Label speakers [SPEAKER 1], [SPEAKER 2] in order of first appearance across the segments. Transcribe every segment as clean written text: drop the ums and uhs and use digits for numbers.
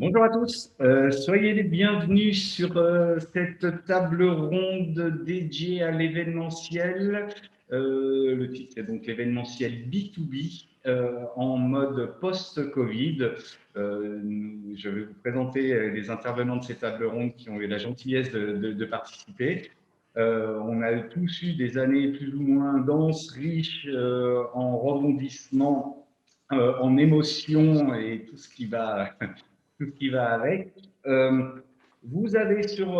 [SPEAKER 1] Bonjour à tous, soyez les bienvenus sur cette table ronde dédiée à l'événementiel. Le titre est donc l'événementiel B2B en mode post-Covid. Je vais vous présenter les intervenants de cette table ronde qui ont eu la gentillesse de participer. On a tous eu des années plus ou moins denses, riches en rebondissements, en émotions et tout ce qui va avec. Vous avez sur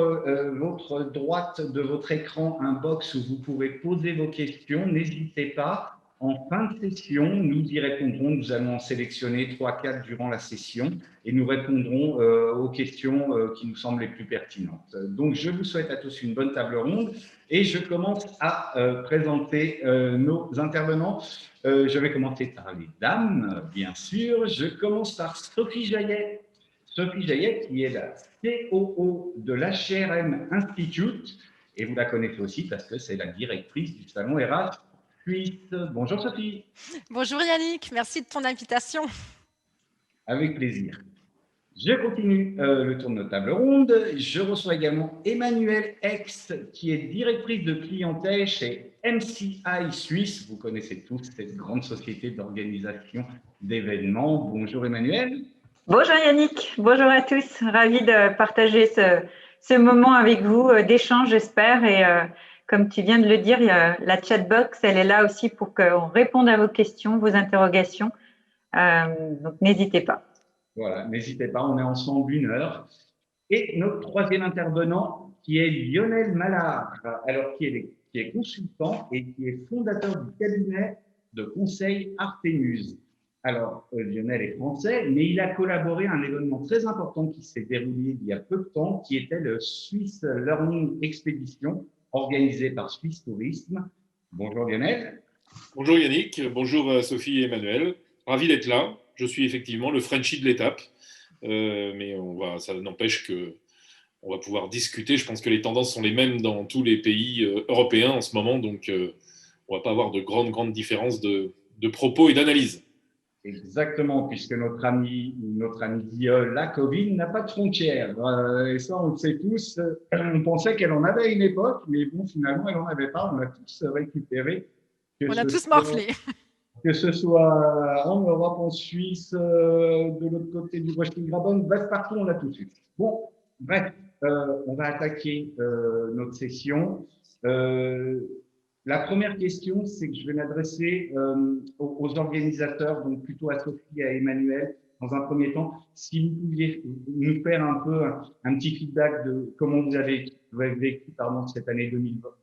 [SPEAKER 1] votre droite de votre écran un box où vous pourrez poser vos questions. N'hésitez pas. En fin de session, nous y répondrons. Nous allons en sélectionner 3-4 durant la session et nous répondrons aux questions qui nous semblent les plus pertinentes. Donc, je vous souhaite à tous une bonne table ronde et je commence à présenter nos intervenants. Je vais commencer par les dames, bien sûr. Je commence par Sophie Jaillet. Sophie Jaillet, qui est la COO de l'HRM Institute, et vous la connaissez aussi parce que c'est la directrice du salon RH Suisse. Bonjour Sophie.
[SPEAKER 2] Bonjour Yannick, merci de ton invitation.
[SPEAKER 1] Avec plaisir. Je continue le tour de notre table ronde. Je reçois également Emmanuelle Ex, qui est directrice de clientèle chez MCI Suisse. Vous connaissez tous cette grande société d'organisation d'événements. Bonjour Emmanuelle.
[SPEAKER 3] Bonjour Yannick, bonjour à tous. Ravi de partager ce moment avec vous d'échange, j'espère. Et comme tu viens de le dire, la chatbox, elle est là aussi pour qu'on réponde à vos questions, vos interrogations. Donc, n'hésitez pas.
[SPEAKER 1] Voilà, n'hésitez pas, on est ensemble 1 heure. Et notre troisième intervenant, qui est Lionel Mallard, alors qui est consultant et qui est fondateur du cabinet de conseil Artémuse. Alors, Lionel est français, mais il a collaboré à un événement très important qui s'est déroulé il y a peu de temps, qui était le Swiss Learning Expedition, organisé par Swiss Tourisme. Bonjour Lionel.
[SPEAKER 4] Bonjour Yannick, bonjour Sophie et Emmanuel. Ravi d'être là. Je suis effectivement le Frenchie de l'étape, mais ça n'empêche qu'on va pouvoir discuter. Je pense que les tendances sont les mêmes dans tous les pays européens en ce moment, donc on ne va pas avoir de grandes différences de propos et d'analyse.
[SPEAKER 1] Exactement, puisque notre ami la Covid n'a pas de frontières. Et ça, on le sait tous. On pensait qu'elle en avait à une époque, mais bon, finalement, elle n'en avait pas. On l'a tous récupéré.
[SPEAKER 2] On a tous morflé.
[SPEAKER 1] Que ce soit en Europe, en Suisse, de l'autre côté du Washington, bref, partout, on l'a tout eu. Bon, bref, on va attaquer notre session. La première question, c'est que je vais m'adresser aux organisateurs, donc plutôt à Sophie et à Emmanuel. Dans un premier temps, si vous pouviez nous faire un peu un petit feedback de comment vous avez vécu cette année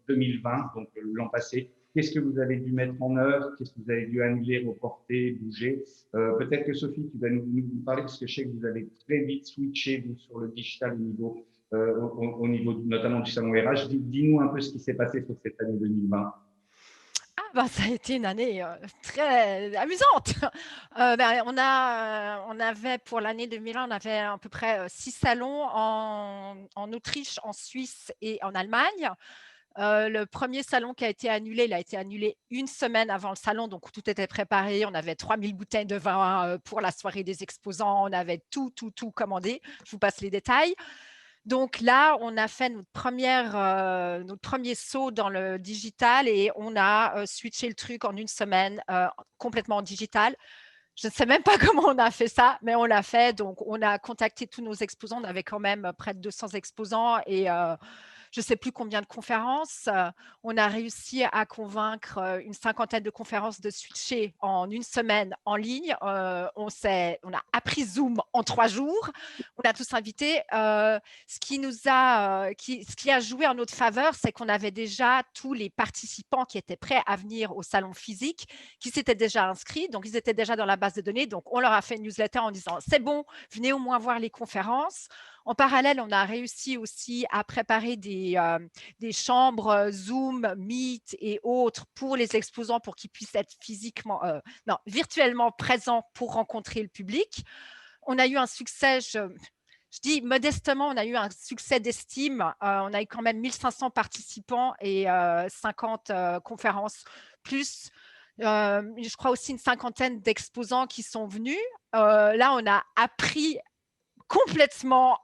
[SPEAKER 1] 2020, donc l'an passé. Qu'est-ce que vous avez dû mettre en œuvre? Qu'est-ce que vous avez dû annuler, reporter, bouger? Peut-être que Sophie, tu vas nous parler, parce que je sais que vous avez très vite switché sur le digital au niveau notamment du salon RH. Dis-nous un peu ce qui s'est passé sur cette année 2020.
[SPEAKER 2] Ça a été une année très amusante. On avait pour l'année 2001, on avait à peu près 6 salons en Autriche, en Suisse et en Allemagne. Le premier salon qui a été annulé, il a été annulé 1 semaine avant le salon, donc tout était préparé. On avait 3000 bouteilles de vin pour la soirée des exposants. On avait tout commandé. Je vous passe les détails. Donc là, on a fait notre premier saut dans le digital et on a switché le truc en 1 semaine complètement en digital. Je ne sais même pas comment on a fait ça, mais on l'a fait. Donc, on a contacté tous nos exposants. On avait quand même près de 200 exposants et je ne sais plus combien de conférences. On a réussi à convaincre une 50aine de conférences de switcher en 1 semaine en ligne. On a appris Zoom en 3 jours. On a tous invité. Ce qui a joué en notre faveur, c'est qu'on avait déjà tous les participants qui étaient prêts à venir au salon physique, qui s'étaient déjà inscrits. Donc, ils étaient déjà dans la base de données. Donc, on leur a fait une newsletter en disant « C'est bon, venez au moins voir les conférences ». En parallèle, on a réussi aussi à préparer des chambres Zoom, Meet et autres pour les exposants pour qu'ils puissent être virtuellement présents pour rencontrer le public. On a eu un succès, je dis modestement, on a eu un succès d'estime. On a eu quand même 1500 participants et 50 conférences plus. Je crois aussi une 50aine d'exposants qui sont venus. Là, on a appris complètement,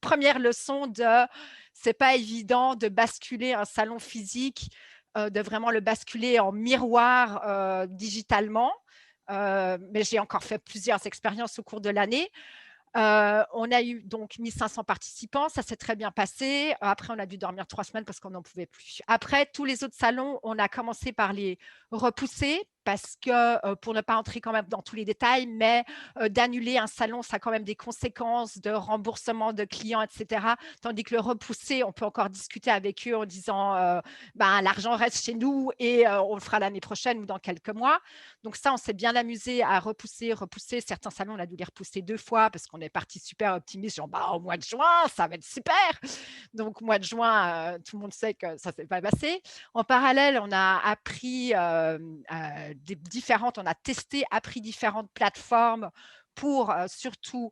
[SPEAKER 2] première leçon de c'est pas évident de basculer un salon physique, de vraiment le basculer en miroir digitalement. Mais j'ai encore fait plusieurs expériences au cours de l'année. On a eu donc 1500 participants, ça s'est très bien passé. Après, on a dû dormir 3 semaines parce qu'on n'en pouvait plus. Après, tous les autres salons, on a commencé par les repousser parce que, pour ne pas entrer quand même dans tous les détails, mais d'annuler un salon, ça a quand même des conséquences de remboursement de clients, etc. Tandis que le repousser, on peut encore discuter avec eux en disant ben, l'argent reste chez nous et on le fera l'année prochaine ou dans quelques mois. Donc ça, on s'est bien amusé à repousser. Certains salons, on a dû les repousser 2 fois parce qu'on est parti super optimiste, genre bah, au mois de juin, ça va être super. Donc au mois de juin, tout le monde sait que ça ne s'est pas passé. En parallèle, on a appris on a testé, appris différentes plateformes pour surtout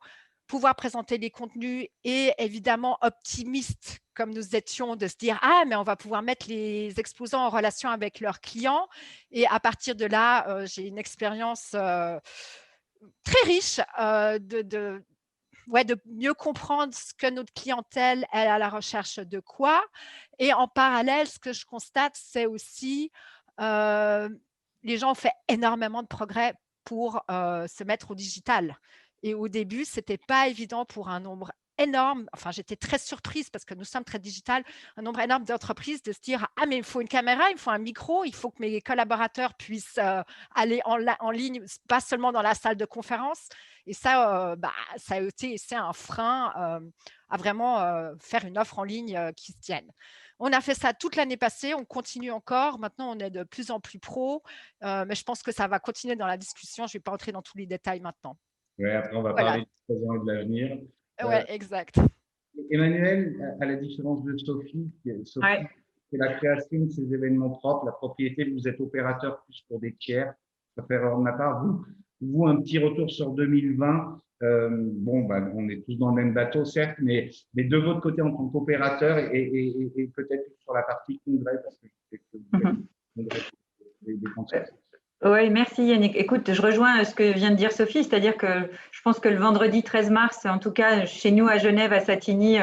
[SPEAKER 2] pouvoir présenter les contenus et évidemment optimiste comme nous étions de se dire ah mais on va pouvoir mettre les exposants en relation avec leurs clients et à partir de là j'ai une expérience très riche de mieux comprendre ce que notre clientèle est à la recherche de quoi. Et en parallèle, ce que je constate, c'est aussi les gens ont fait énormément de progrès pour se mettre au digital. Et au début, ce n'était pas évident pour un nombre énorme, enfin j'étais très surprise parce que nous sommes très digital, un nombre énorme d'entreprises de se dire ah mais il faut une caméra, il faut un micro, il faut que mes collaborateurs puissent aller en ligne, pas seulement dans la salle de conférence. Et ça, ça a été c'est un frein à vraiment faire une offre en ligne qui se tienne. On a fait ça toute l'année passée, on continue encore. Maintenant, on est de plus en plus pro, mais je pense que ça va continuer dans la discussion. Je ne vais pas entrer dans tous les détails maintenant.
[SPEAKER 1] Ouais, après, on va
[SPEAKER 2] Voilà.
[SPEAKER 1] parler du présent et de l'avenir.
[SPEAKER 2] Oui, exact.
[SPEAKER 1] Emmanuel, à la différence de Sophie,
[SPEAKER 3] Ouais.
[SPEAKER 1] c'est la création de ces événements propres, la propriété, vous êtes opérateur plus pour des tiers. Ça fait erreur de ma part. Vous, un petit retour sur 2020. On est tous dans le même bateau, certes, mais de votre côté en tant qu'opérateur et peut-être sur la partie congrès, parce que je sais que vous avez des conseils.
[SPEAKER 3] Oui, merci Yannick. Écoute, je rejoins ce que vient de dire Sophie, c'est-à-dire que je pense que le vendredi 13 mars, en tout cas chez nous à Genève, à Satigny,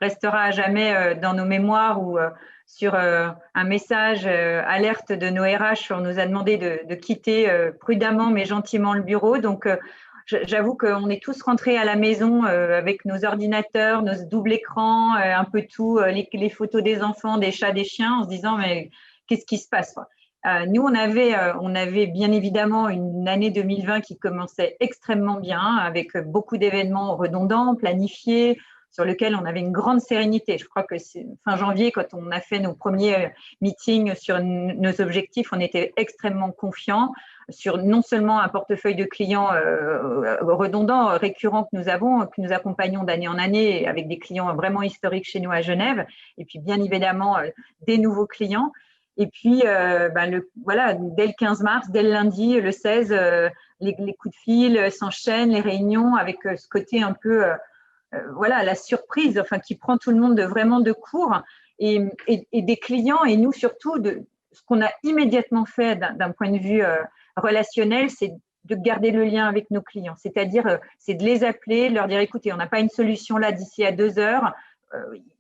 [SPEAKER 3] restera à jamais dans nos mémoires ou sur un message alerte de nos RH. On nous a demandé de quitter prudemment mais gentiment le bureau. Donc, j'avoue qu'on est tous rentrés à la maison avec nos ordinateurs, nos doubles écrans, un peu tout, les photos des enfants, des chats, des chiens, en se disant mais qu'est-ce qui se passe quoi. Nous, on avait bien évidemment une année 2020 qui commençait extrêmement bien, avec beaucoup d'événements redondants, planifiés, sur lesquels on avait une grande sérénité. Je crois que c'est fin janvier, quand on a fait nos premiers meetings sur nos objectifs, on était extrêmement confiants sur non seulement un portefeuille de clients redondants, récurrents que nous accompagnons d'année en année, avec des clients vraiment historiques chez nous à Genève, et puis bien évidemment des nouveaux clients. Et puis, dès le 15 mars, dès le lundi, le 16, les coups de fil s'enchaînent, les réunions avec ce côté un peu, la surprise, enfin, qui prend tout le monde vraiment de court et des clients et nous surtout, ce qu'on a immédiatement fait d'un point de vue relationnel, c'est de garder le lien avec nos clients. C'est-à-dire, c'est de les appeler, de leur dire, écoutez, on n'a pas une solution là d'ici à 2 heures.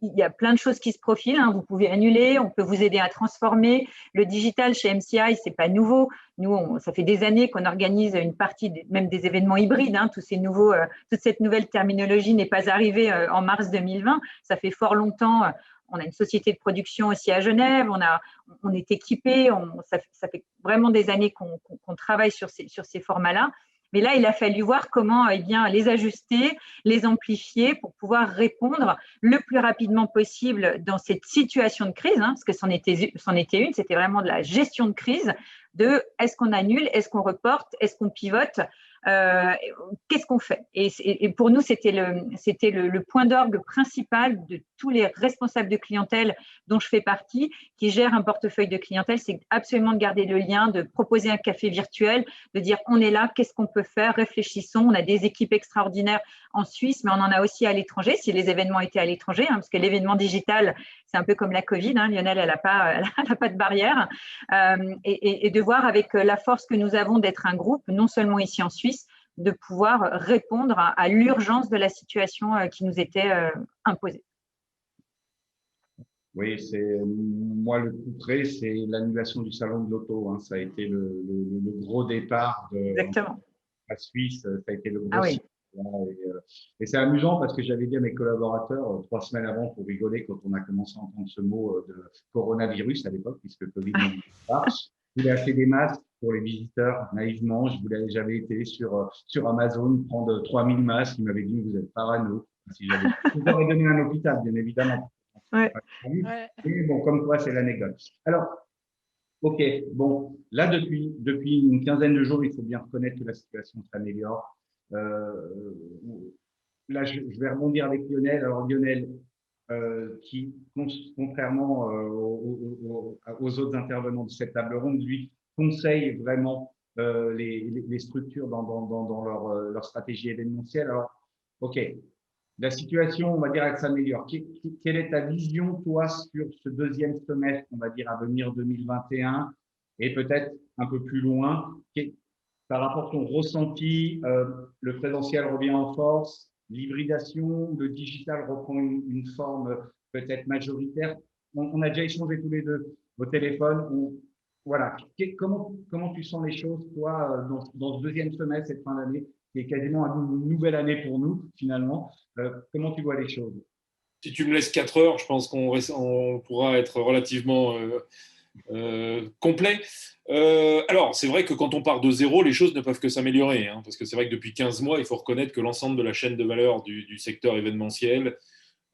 [SPEAKER 3] Il y a plein de choses qui se profilent, hein. Vous pouvez annuler, on peut vous aider à transformer. Le digital chez MCI, c'est pas nouveau. Nous, ça fait des années qu'on organise une partie, même des événements hybrides. Hein. Toute cette nouvelle terminologie n'est pas arrivée en mars 2020. Ça fait fort longtemps. On a une société de production aussi à Genève. On est équipé. Ça fait vraiment des années qu'on travaille sur ces formats-là. Mais là, il a fallu voir comment les ajuster, les amplifier pour pouvoir répondre le plus rapidement possible dans cette situation de crise, hein, parce que c'en était une, c'était vraiment de la gestion de crise, de est-ce qu'on annule, est-ce qu'on reporte, est-ce qu'on pivote, qu'est-ce qu'on fait. Et pour nous, c'était le point d'orgue principal de tous les responsables de clientèle dont je fais partie, qui gèrent un portefeuille de clientèle, c'est absolument de garder le lien, de proposer un café virtuel, de dire on est là, qu'est-ce qu'on peut faire, réfléchissons. On a des équipes extraordinaires en Suisse, mais on en a aussi à l'étranger, si les événements étaient à l'étranger, hein, parce que l'événement digital, c'est un peu comme la Covid, hein, Lionel, elle n'a pas de barrière. Et de voir avec la force que nous avons d'être un groupe, non seulement ici en Suisse, de pouvoir répondre à l'urgence de la situation qui nous était imposée.
[SPEAKER 1] Oui, moi le coup près, c'est l'annulation du salon de l'auto. Hein. Ça a été le gros départ de
[SPEAKER 3] Exactement.
[SPEAKER 1] la Suisse. Ça a été le gros.
[SPEAKER 3] Ah oui.
[SPEAKER 1] Et c'est amusant parce que j'avais dit à mes collaborateurs 3 semaines avant pour rigoler quand on a commencé à entendre ce mot de coronavirus à l'époque, puisque Covid n'existe pas. Je voulais acheter des masques pour les visiteurs naïvement. J'avais été sur Amazon prendre 3000 masques. Ils m'avaient dit vous êtes parano. Si je vous aurais donné un hôpital, bien évidemment.
[SPEAKER 3] Ouais.
[SPEAKER 1] Mais bon, comme quoi, c'est l'anecdote. Alors, ok, bon, là, depuis une quinzaine de jours, il faut bien reconnaître que la situation s'améliore. Là, je vais rebondir avec Lionel. Alors, Lionel, qui, contrairement aux autres intervenants de cette table ronde, lui, conseille vraiment les structures dans leur stratégie événementielle. Alors, ok, la situation, on va dire, elle s'améliore. Quelle est ta vision, toi, sur ce deuxième semestre, on va dire, à venir 2021 et peut-être un peu plus loin, par rapport à ton ressenti, le présentiel revient en force, l'hybridation, le digital reprend une forme peut-être majoritaire. On a déjà échangé tous les deux au téléphone. Voilà. Comment tu sens les choses, toi, dans ce deuxième semestre, cette fin d'année, qui est quasiment une nouvelle année pour nous, finalement. Comment tu vois les choses?
[SPEAKER 4] Si tu me laisses 4 heures, je pense qu'on pourra être relativement complet. Alors, c'est vrai que quand on part de zéro, les choses ne peuvent que s'améliorer, hein, parce que c'est vrai que depuis 15 mois, il faut reconnaître que l'ensemble de la chaîne de valeur du secteur événementiel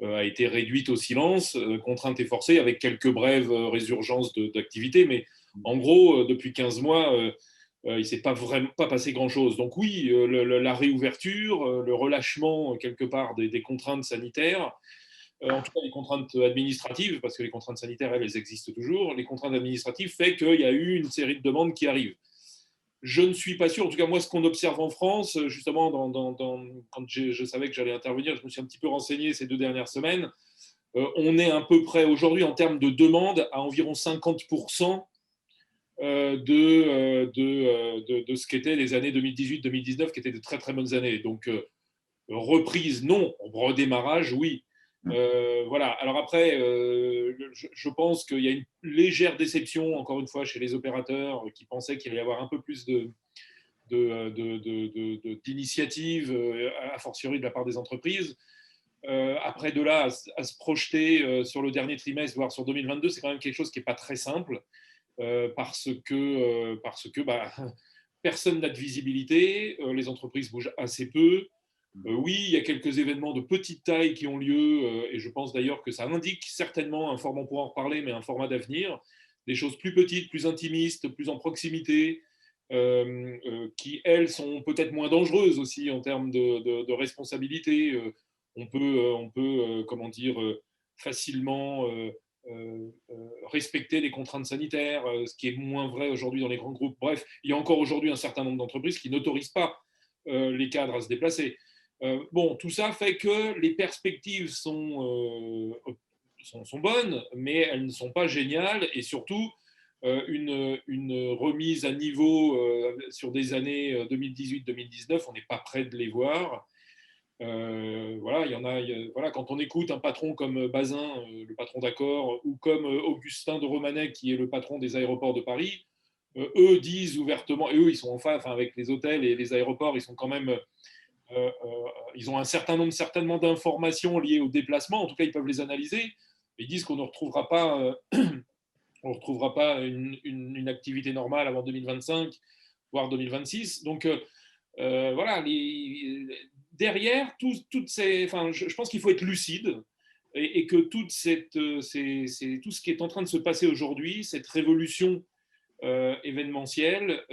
[SPEAKER 4] a été réduite au silence, contrainte et forcée, avec quelques brèves résurgences d'activité, mais en gros, depuis 15 mois, il ne s'est pas vraiment pas passé grand-chose. Donc oui, la réouverture, le relâchement quelque part des contraintes sanitaires, en tout cas les contraintes administratives, parce que les contraintes sanitaires, elles existent toujours, les contraintes administratives fait qu'il y a eu une série de demandes qui arrivent. Je ne suis pas sûr, en tout cas moi, ce qu'on observe en France, justement, quand je savais que j'allais intervenir, je me suis un petit peu renseigné ces 2 dernières semaines, on est à peu près aujourd'hui en termes de demandes à environ 50% de ce qu'étaient les années 2018-2019, qui étaient de très très bonnes années. Donc, reprise, non. Redémarrage, oui. Voilà. Alors après, je pense qu'il y a une légère déception, encore une fois, chez les opérateurs qui pensaient qu'il allait y avoir un peu plus d'initiatives, a fortiori de la part des entreprises. Après, de là à se projeter sur le dernier trimestre, voire sur 2022, c'est quand même quelque chose qui n'est pas très simple. Parce que personne n'a de visibilité, les entreprises bougent assez peu. Oui, il y a quelques événements de petite taille qui ont lieu, et je pense d'ailleurs que ça indique certainement un format, on pourra en reparler, mais un format d'avenir, des choses plus petites, plus intimistes, plus en proximité, qui, elles, sont peut-être moins dangereuses aussi en termes de responsabilité. On peut comment dire, facilement respecter les contraintes sanitaires, ce qui est moins vrai aujourd'hui dans les grands groupes. Bref, il y a encore aujourd'hui un certain nombre d'entreprises qui n'autorisent pas les cadres à se déplacer. Bon, tout ça fait que les perspectives sont bonnes, mais elles ne sont pas géniales, et surtout, une remise à niveau sur des années 2018-2019, on n'est pas prêt de les voir. Voilà, voilà, quand on écoute un patron comme Bazin, le patron d'Accor, ou comme Augustin de Romanet, qui est le patron des aéroports de Paris, eux disent ouvertement, et eux, ils sont enfin avec les hôtels et les aéroports, ils sont quand même, ils ont un certain nombre certainement d'informations liées au déplacement, en tout cas, ils peuvent les analyser. Ils disent qu'on ne retrouvera pas, une activité normale avant 2025, voire 2026. Donc, voilà, derrière, toutes ces, enfin, je pense qu'il faut être lucide, et que tout ce qui est en train de se passer aujourd'hui, cette révolution événementielle,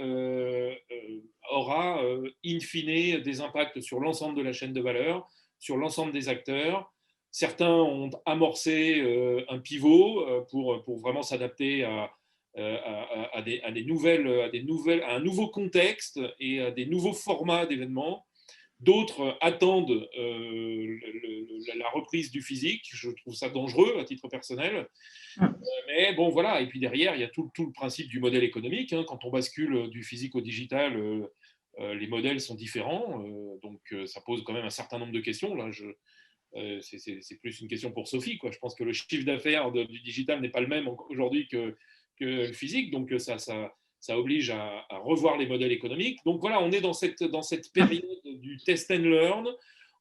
[SPEAKER 4] aura in fine des impacts sur l'ensemble de la chaîne de valeur, sur l'ensemble des acteurs. Certains ont amorcé un pivot pour vraiment s'adapter à un nouveau contexte et à des nouveaux formats d'événements. D'autres attendent la reprise du physique. Je trouve ça dangereux à titre personnel. Mais bon, voilà. Et puis derrière, il y a tout le principe du modèle économique. Hein. Quand on bascule du physique au digital, les modèles sont différents, donc ça pose quand même un certain nombre de questions. Là, c'est plus une question pour Sophie, quoi. Je pense que le chiffre d'affaires du digital n'est pas le même aujourd'hui que le physique, donc ça oblige à revoir les modèles économiques. Donc voilà, on est dans cette période du test and learn,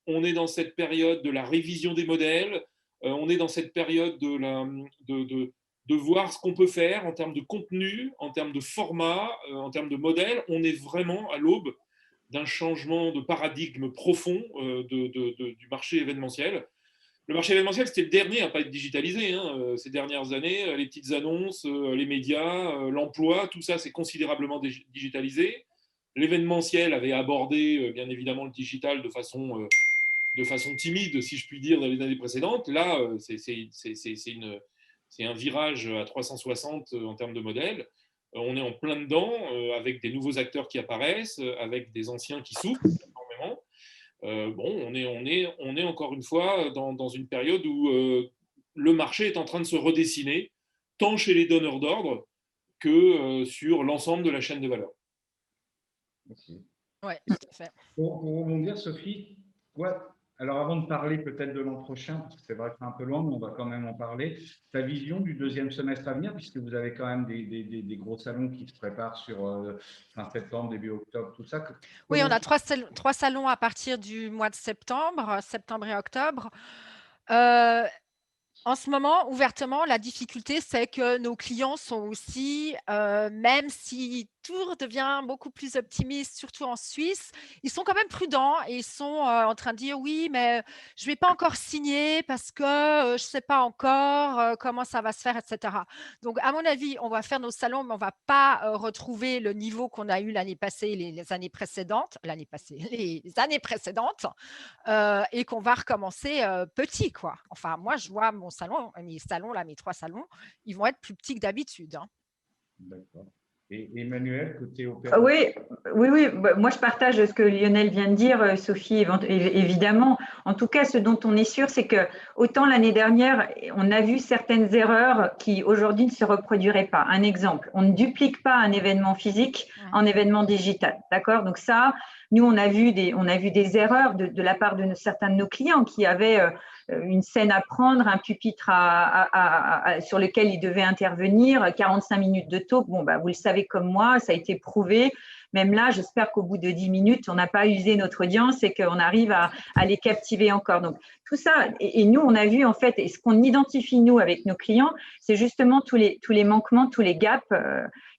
[SPEAKER 4] on est dans cette période de la révision des modèles, on est dans cette période de voir ce qu'on peut faire en termes de contenu, en termes de format, en termes de modèles. On est vraiment à l'aube d'un changement de paradigme profond du marché événementiel. Le marché événementiel, c'était le dernier à ne pas être digitalisé. Ces dernières années, les petites annonces, les médias, l'emploi, tout ça s'est considérablement digitalisé. L'événementiel avait abordé, bien évidemment, le digital de façon timide, si je puis dire, dans les années précédentes. Là, c'est un virage à 360 en termes de modèles. On est en plein dedans, avec des nouveaux acteurs qui apparaissent, avec des anciens qui souffrent énormément. On est encore une fois dans une période où le marché est en train de se redessiner, tant chez les donneurs d'ordre que sur l'ensemble de la chaîne de valeur.
[SPEAKER 1] Okay.
[SPEAKER 2] Oui, tout à fait.
[SPEAKER 1] Pour rebondir, Sophie, alors avant de parler peut-être de l'an prochain, parce que c'est vrai que c'est un peu loin, mais on va quand même en parler, ta vision du deuxième semestre à venir, puisque vous avez quand même des gros salons qui se préparent sur fin septembre, début octobre, tout ça.
[SPEAKER 2] Oui, on a trois salons à partir du mois de septembre et octobre. En ce moment, ouvertement, la difficulté, c'est que nos clients sont aussi, même si tout devient beaucoup plus optimiste, surtout en Suisse, ils sont quand même prudents et ils sont en train de dire oui, mais je ne vais pas encore signer parce que je ne sais pas encore comment ça va se faire, etc. Donc, à mon avis, on va faire nos salons, mais on ne va pas retrouver le niveau qu'on a eu l'année passée, les années précédentes, et qu'on va recommencer petit, quoi. Enfin, moi, je vois mes 3 salons, ils vont être plus petits que d'habitude.
[SPEAKER 1] D'accord. Et Emmanuel, côté opération?
[SPEAKER 3] Oui. Moi, je partage ce que Lionel vient de dire, Sophie, évidemment. En tout cas, ce dont on est sûr, c'est que autant l'année dernière, on a vu certaines erreurs qui aujourd'hui ne se reproduiraient pas. Un exemple, on ne duplique pas un événement physique en événement digital. D'accord? Donc ça, nous, on a vu des erreurs de la part de certains de nos clients qui avaient une scène à prendre, un pupitre sur lequel il devait intervenir, 45 minutes de talk. Bon, vous le savez comme moi, ça a été prouvé. Même là, j'espère qu'au bout de 10 minutes, on n'a pas usé notre audience et qu'on arrive à les captiver encore. Donc, tout ça, et nous, on a vu en fait, et ce qu'on identifie nous avec nos clients, c'est justement tous les manquements, tous les gaps,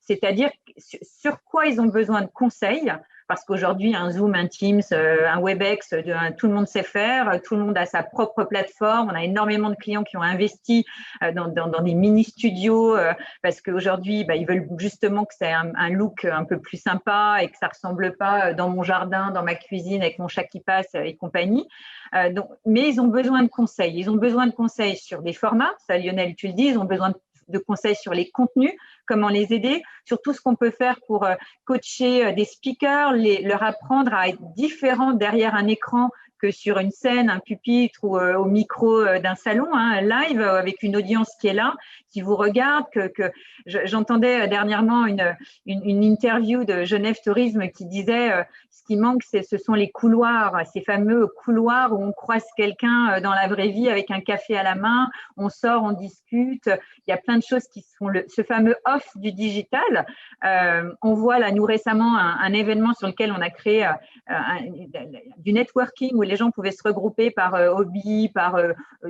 [SPEAKER 3] c'est-à-dire sur quoi ils ont besoin de conseils. Parce qu'aujourd'hui, un Zoom, un Teams, un WebEx, tout le monde sait faire, tout le monde a sa propre plateforme. On a énormément de clients qui ont investi dans des mini-studios parce qu'aujourd'hui, ils veulent justement que c'est un look un peu plus sympa et que ça ne ressemble pas dans mon jardin, dans ma cuisine, avec mon chat qui passe et compagnie. Mais ils ont besoin de conseils. Ils ont besoin de conseils sur des formats, ça Lionel, tu le dis, ils ont besoin de conseils sur les contenus, comment les aider, sur tout ce qu'on peut faire pour coacher des speakers, leur apprendre à être différents derrière un écran que sur une scène, un pupitre ou au micro d'un salon, live, avec une audience qui est là, qui vous regarde. J'entendais dernièrement une interview de Genève Tourisme qui disait ce qui manque, ce sont les couloirs, ces fameux couloirs où on croise quelqu'un dans la vraie vie avec un café à la main, on sort, on discute. Il y a plein de choses qui sont ce fameux off du digital. On voit là, nous récemment, un événement sur lequel on a créé du networking où les gens pouvaient se regrouper par hobby, par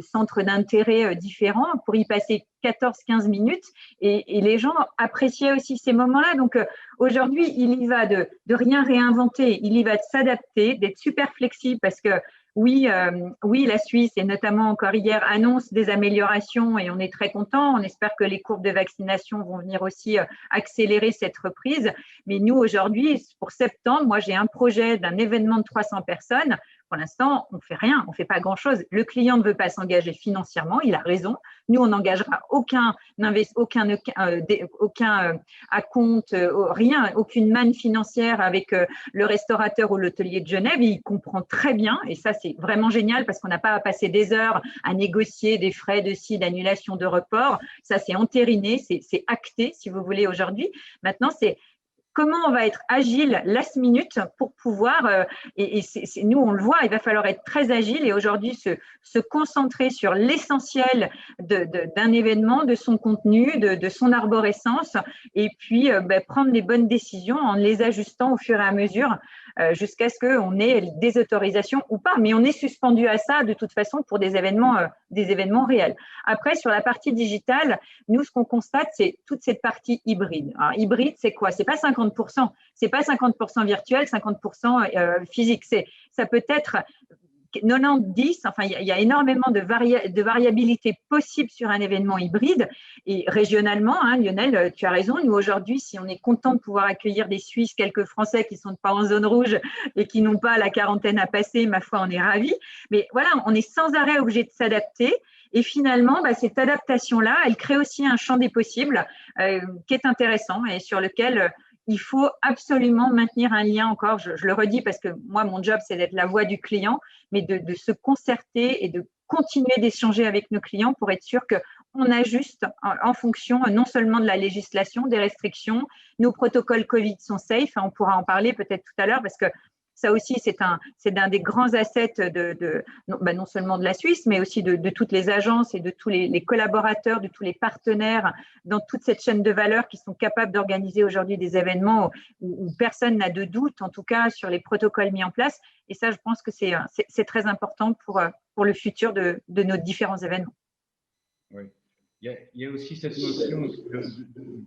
[SPEAKER 3] centre d'intérêt différents pour y passer 14-15 minutes et les gens appréciaient aussi ces moments-là. Donc aujourd'hui, il y va de rien réinventer, il y va de s'adapter, d'être super flexible parce que oui, la Suisse, et notamment encore hier, annonce des améliorations et on est très content. On espère que les courbes de vaccination vont venir aussi accélérer cette reprise. Mais nous, aujourd'hui, pour septembre, moi, j'ai un projet d'un événement de 300 personnes. Pour l'instant, on ne fait rien, on ne fait pas grand-chose. Le client ne veut pas s'engager financièrement, il a raison. Nous, on n'engagera aucun acompte, rien, aucune manne financière avec le restaurateur ou l'hôtelier de Genève. Il comprend très bien, et ça, c'est vraiment génial parce qu'on n'a pas à passer des heures à négocier des frais de ci, d'annulation, de report. Ça, c'est entériné, c'est acté, si vous voulez, aujourd'hui. Maintenant, c'est comment on va être agile last minute pour pouvoir, nous on le voit, il va falloir être très agile et aujourd'hui se concentrer sur l'essentiel d'un événement, de son contenu, de son arborescence et puis prendre les bonnes décisions en les ajustant au fur et à mesure jusqu'à ce qu'on ait des autorisations ou pas. Mais on est suspendu à ça de toute façon pour des événements réels. Après, sur la partie digitale, nous, ce qu'on constate, c'est toute cette partie hybride. Alors, hybride, c'est quoi? C'est pas 50%. C'est pas 50% virtuel, 50% physique. Ça peut être 90, enfin, il y a énormément de variabilité possible sur un événement hybride. Et régionalement, hein, Lionel, tu as raison, nous aujourd'hui, si on est content de pouvoir accueillir des Suisses, quelques Français qui ne sont pas en zone rouge et qui n'ont pas la quarantaine à passer, ma foi, on est ravis. Mais voilà, on est sans arrêt obligé de s'adapter. Et finalement, cette adaptation-là, elle crée aussi un champ des possibles qui est intéressant et sur lequel il faut absolument maintenir un lien encore, je le redis parce que moi, mon job, c'est d'être la voix du client, mais de se concerter et de continuer d'échanger avec nos clients pour être sûr qu'on ajuste en fonction non seulement de la législation, des restrictions. Nos protocoles Covid sont safe, on pourra en parler peut-être tout à l'heure parce que ça aussi, c'est un des grands assets non seulement de la Suisse, mais aussi de toutes les agences et de tous les collaborateurs, de tous les partenaires dans toute cette chaîne de valeur qui sont capables d'organiser aujourd'hui des événements où personne n'a de doute, en tout cas, sur les protocoles mis en place. Et ça, je pense que c'est très important pour le futur de nos différents événements.
[SPEAKER 1] Oui. Il y a aussi cette notion de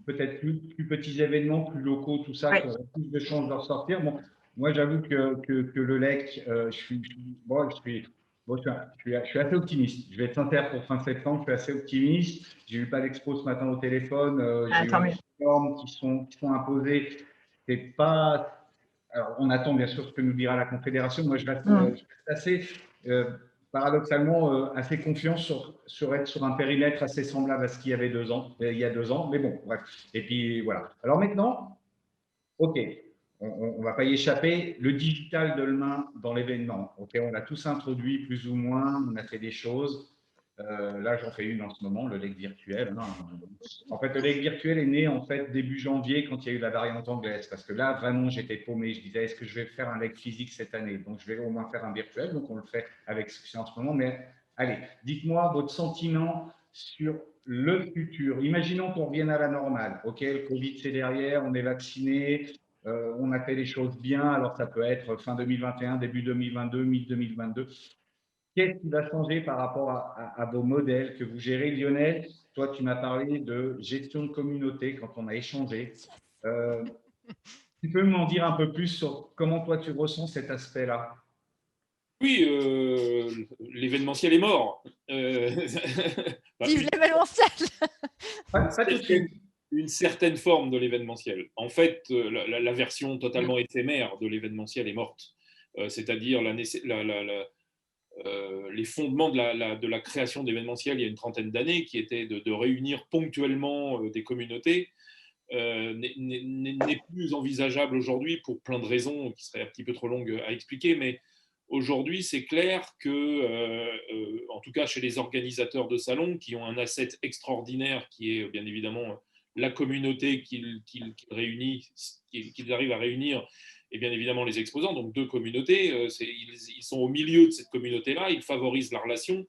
[SPEAKER 1] peut-être plus petits événements, plus locaux, tout ça, qui auraient plus de chances de ressortir. Bon, moi, j'avoue que le LEC, je suis assez optimiste. Je vais être sincère pour fin septembre, je suis assez optimiste. J'ai eu pas d'expo ce matin au téléphone. J'ai eu des normes qui sont imposées. C'est pas. Alors, on attend bien sûr ce que nous dira la Confédération. Moi, je reste assez, paradoxalement, assez confiant sur être sur un périmètre assez semblable à ce qu'il y avait il y a 2 ans. Mais bon, bref. Et puis voilà. Alors maintenant, OK. On ne va pas y échapper, le digital de demain dans l'événement. Okay, on l'a tous introduit plus ou moins, on a fait des choses. Là, j'en fais une en ce moment, le LEC virtuel. En fait, le LEC virtuel est né en fait début janvier quand il y a eu la variante anglaise. Parce que là, vraiment, j'étais paumé. Je disais, est-ce que je vais faire un LEC physique cette année? Donc, je vais au moins faire un virtuel. Donc, on le fait avec succès en ce moment. Mais allez, dites-moi votre sentiment sur le futur. Imaginons qu'on revienne à la normale. OK, le Covid, c'est derrière, on est vacciné. On a fait les choses bien, alors ça peut être fin 2021, début 2022, mi-2022. Qu'est-ce qui va changer par rapport à vos modèles que vous gérez, Lionel? Toi, tu m'as parlé de gestion de communauté quand on a échangé. Tu peux m'en dire un peu plus sur comment toi tu ressens cet aspect-là?
[SPEAKER 4] Oui, l'événementiel est mort.
[SPEAKER 2] Vive l'événementiel.
[SPEAKER 1] Pas tout de suite.
[SPEAKER 4] Une certaine forme de l'événementiel. En fait, la version totalement éphémère de l'événementiel est morte. C'est-à-dire les fondements de la création d'événementiel il y a une trentaine d'années, qui était de réunir ponctuellement des communautés, n'est plus envisageable aujourd'hui pour plein de raisons qui seraient un petit peu trop longues à expliquer, mais aujourd'hui, c'est clair que, en tout cas chez les organisateurs de salons, qui ont un asset extraordinaire qui est bien évidemment la communauté qu'ils arrivent à réunir, et bien évidemment les exposants, donc 2 communautés, ils sont au milieu de cette communauté-là, ils favorisent la relation.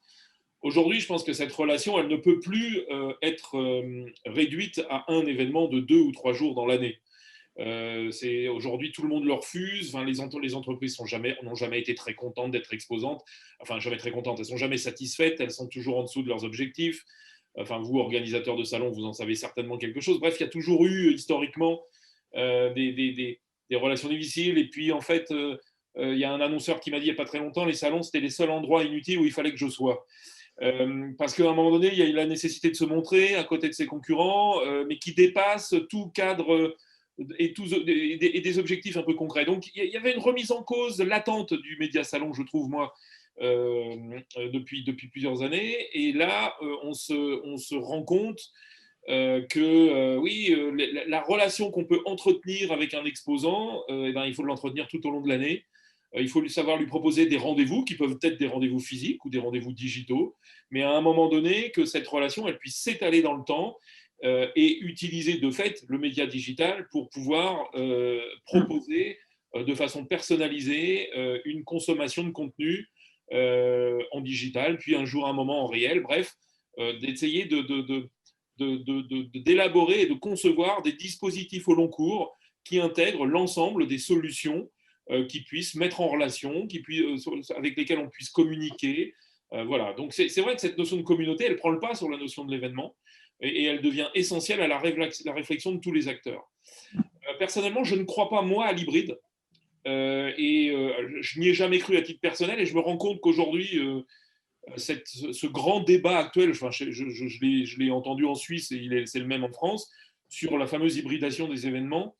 [SPEAKER 4] Aujourd'hui, je pense que cette relation, elle ne peut plus être réduite à un événement de 2 ou 3 jours dans l'année. Aujourd'hui, tout le monde le refuse. Enfin, les entreprises n'ont jamais été très contentes d'être exposantes. Enfin, jamais très contentes. Elles ne sont jamais satisfaites. Elles sont toujours en dessous de leurs objectifs. Enfin, vous, organisateurs de salons, vous en savez certainement quelque chose. Bref, il y a toujours eu, historiquement, des relations difficiles. Et puis, en fait, il y a un annonceur qui m'a dit il n'y a pas très longtemps, les salons, c'était les seuls endroits inutiles où il fallait que je sois. Parce qu'à un moment donné, il y a eu la nécessité de se montrer à côté de ses concurrents, mais qui dépasse tout cadre et des objectifs un peu concrets. Donc, il y avait une remise en cause latente du média salon, je trouve, moi, depuis plusieurs années. Et là, on se rend compte que oui, la relation qu'on peut entretenir avec un exposant, il faut l'entretenir tout au long de l'année. Il faut savoir lui proposer des rendez-vous qui peuvent être des rendez-vous physiques ou des rendez-vous digitaux, mais à un moment donné, que cette relation elle puisse s'étaler dans le temps et utiliser de fait le média digital pour pouvoir proposer de façon personnalisée une consommation de contenu en digital, puis un jour, un moment en réel, bref, d'essayer d'élaborer et de concevoir des dispositifs au long cours qui intègrent l'ensemble des solutions qui puissent mettre en relation, avec lesquelles on puisse communiquer. Voilà. Donc c'est vrai que cette notion de communauté, elle prend le pas sur la notion de l'événement et elle devient essentielle à la réflexion de tous les acteurs. Personnellement, je ne crois pas, moi, à l'hybride. Je n'y ai jamais cru à titre personnel et je me rends compte qu'aujourd'hui, ce grand débat actuel, enfin, je l'ai entendu en Suisse et c'est le même en France, sur la fameuse hybridation des événements,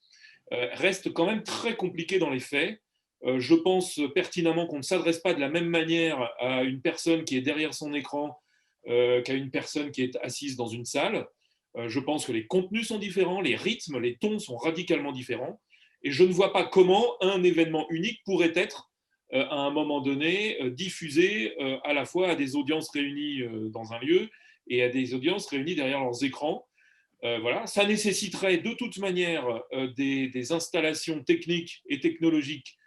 [SPEAKER 4] reste quand même très compliqué dans les faits. Je pense pertinemment qu'on ne s'adresse pas de la même manière à une personne qui est derrière son écran qu'à une personne qui est assise dans une salle. Je pense que les contenus sont différents, les rythmes, les tons sont radicalement différents. Et je ne vois pas comment un événement unique pourrait être, à un moment donné, diffusé à la fois à des audiences réunies dans un lieu et à des audiences réunies derrière leurs écrans. Voilà. Ça nécessiterait de toute manière des installations techniques et technologiques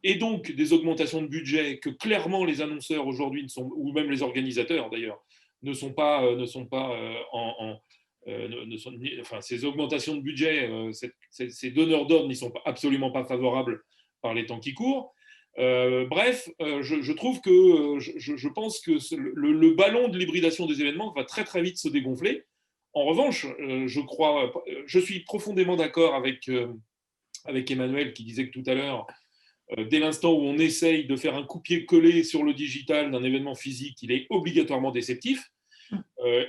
[SPEAKER 4] et donc des augmentations de budget que clairement les annonceurs aujourd'hui, ou même les organisateurs d'ailleurs, ne sont pas enfin, ces augmentations de budget, ces donneurs d'ordre n'y sont absolument pas favorables par les temps qui courent. Bref, je trouve que je pense que le ballon de l'hybridation des événements va très très vite se dégonfler. En revanche, je suis profondément d'accord avec Emmanuel qui disait que tout à l'heure, dès l'instant où on essaye de faire un copier-coller sur le digital d'un événement physique, il est obligatoirement déceptif.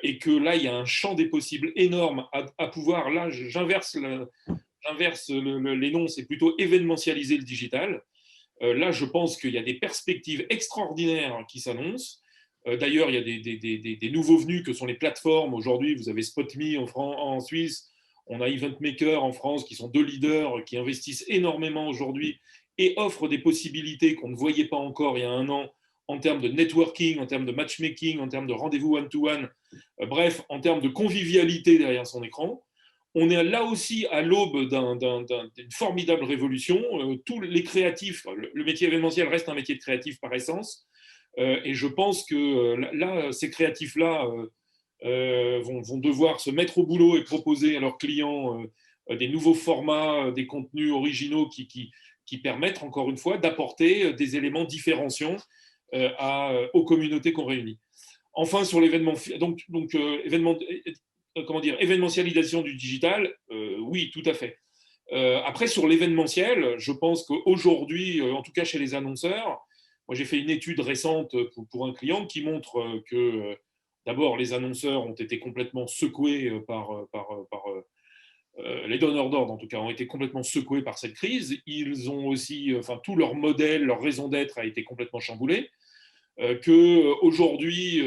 [SPEAKER 4] Et que là, il y a un champ des possibles énorme à pouvoir. Là, j'inverse les noms, c'est plutôt événementialiser le digital. Là, je pense qu'il y a des perspectives extraordinaires qui s'annoncent. D'ailleurs, il y a des nouveaux venus que sont les plateformes. Aujourd'hui, vous avez SpotMe en Suisse, on a EventMaker en France, qui sont deux leaders qui investissent énormément aujourd'hui et offrent des possibilités qu'on ne voyait pas encore il y a un an en termes de networking, en termes de matchmaking, en termes de rendez-vous one-to-one, bref, en termes de convivialité derrière son écran. On est là aussi à l'aube d'une formidable révolution. Tous les créatifs, le métier événementiel reste un métier de créatif par essence, et je pense que là, ces créatifs-là vont devoir se mettre au boulot et proposer à leurs clients des nouveaux formats, des contenus originaux qui permettent, encore une fois, d'apporter des éléments différenciants aux communautés qu'on réunit. Enfin, sur l'événement, événementialisation du digital, oui, tout à fait. Après, sur l'événementiel, je pense qu'aujourd'hui, en tout cas chez les annonceurs, moi j'ai fait une étude récente pour un client qui montre que d'abord les annonceurs ont été complètement secoués les donneurs d'ordre, en tout cas, ont été complètement secoués par cette crise. Ils ont aussi, tout leur modèle, leur raison d'être a été complètement chamboulé. Qu'aujourd'hui,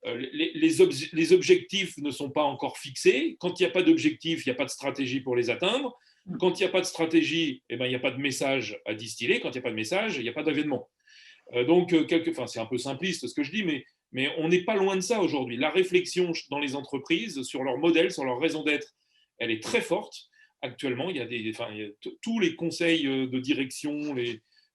[SPEAKER 4] les objectifs ne sont pas encore fixés. Quand il n'y a pas d'objectif, il n'y a pas de stratégie pour les atteindre. Quand il n'y a pas de stratégie, il n'y a pas de message à distiller. Quand il n'y a pas de message, il n'y a pas d'événement. Donc, c'est un peu simpliste ce que je dis, mais on n'est pas loin de ça aujourd'hui. La réflexion dans les entreprises sur leur modèle, sur leur raison d'être, elle est très forte. Actuellement, tous les conseils de direction,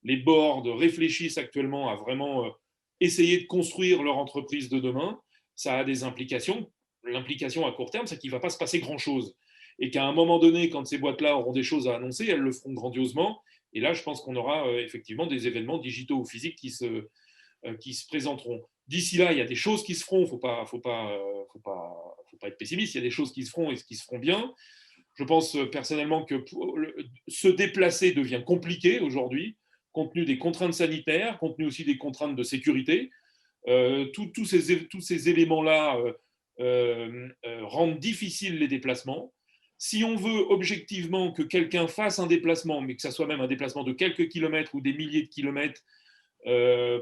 [SPEAKER 4] les boards réfléchissent actuellement à vraiment essayer de construire leur entreprise de demain. Ça a des implications. L'implication à court terme, c'est qu'il ne va pas se passer grand-chose. Et qu'à un moment donné, quand ces boîtes-là auront des choses à annoncer, elles le feront grandiosement. Et là, je pense qu'on aura effectivement des événements digitaux ou physiques qui se présenteront. D'ici là, il y a des choses qui se feront. Faut pas être pessimiste. Il y a des choses qui se feront et qui se feront bien. Je pense personnellement que se déplacer devient compliqué aujourd'hui, compte tenu des contraintes sanitaires, compte tenu aussi des contraintes de sécurité. Tous ces éléments-là rendent difficiles les déplacements. Si on veut objectivement que quelqu'un fasse un déplacement, mais que ça soit même un déplacement de quelques kilomètres ou des milliers de kilomètres,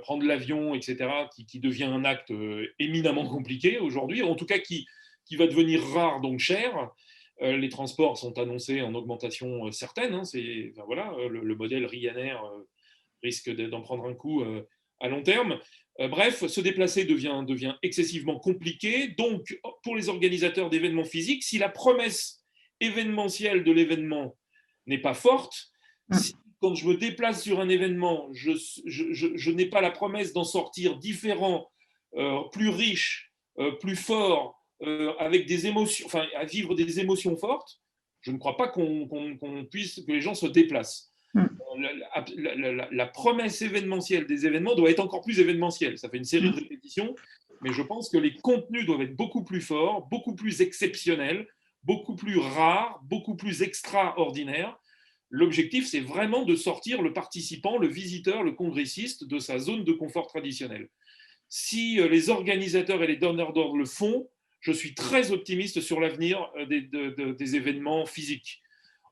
[SPEAKER 4] prendre l'avion, etc., qui devient un acte éminemment compliqué aujourd'hui, en tout cas qui va devenir rare, donc cher. Les transports sont annoncés en augmentation certaine. Le modèle Ryanair risque d'en prendre un coup à long terme. Bref, se déplacer devient excessivement compliqué. Donc, pour les organisateurs d'événements physiques, si la promesse événementielle de l'événement n'est pas forte, si, quand je me déplace sur un événement, je n'ai pas la promesse d'en sortir différent, plus riche, plus fort, avec des émotions, enfin, à vivre des émotions fortes, je ne crois pas qu'on puisse, que les gens se déplacent. La promesse événementielle des événements doit être encore plus événementielle. Ça fait une série de répétitions, mais je pense que les contenus doivent être beaucoup plus forts, beaucoup plus exceptionnels, beaucoup plus rares, beaucoup plus extraordinaires. L'objectif, c'est vraiment de sortir le participant, le visiteur, le congressiste de sa zone de confort traditionnelle. Si les organisateurs et les donneurs d'ordre le font, je suis très optimiste sur l'avenir des événements physiques.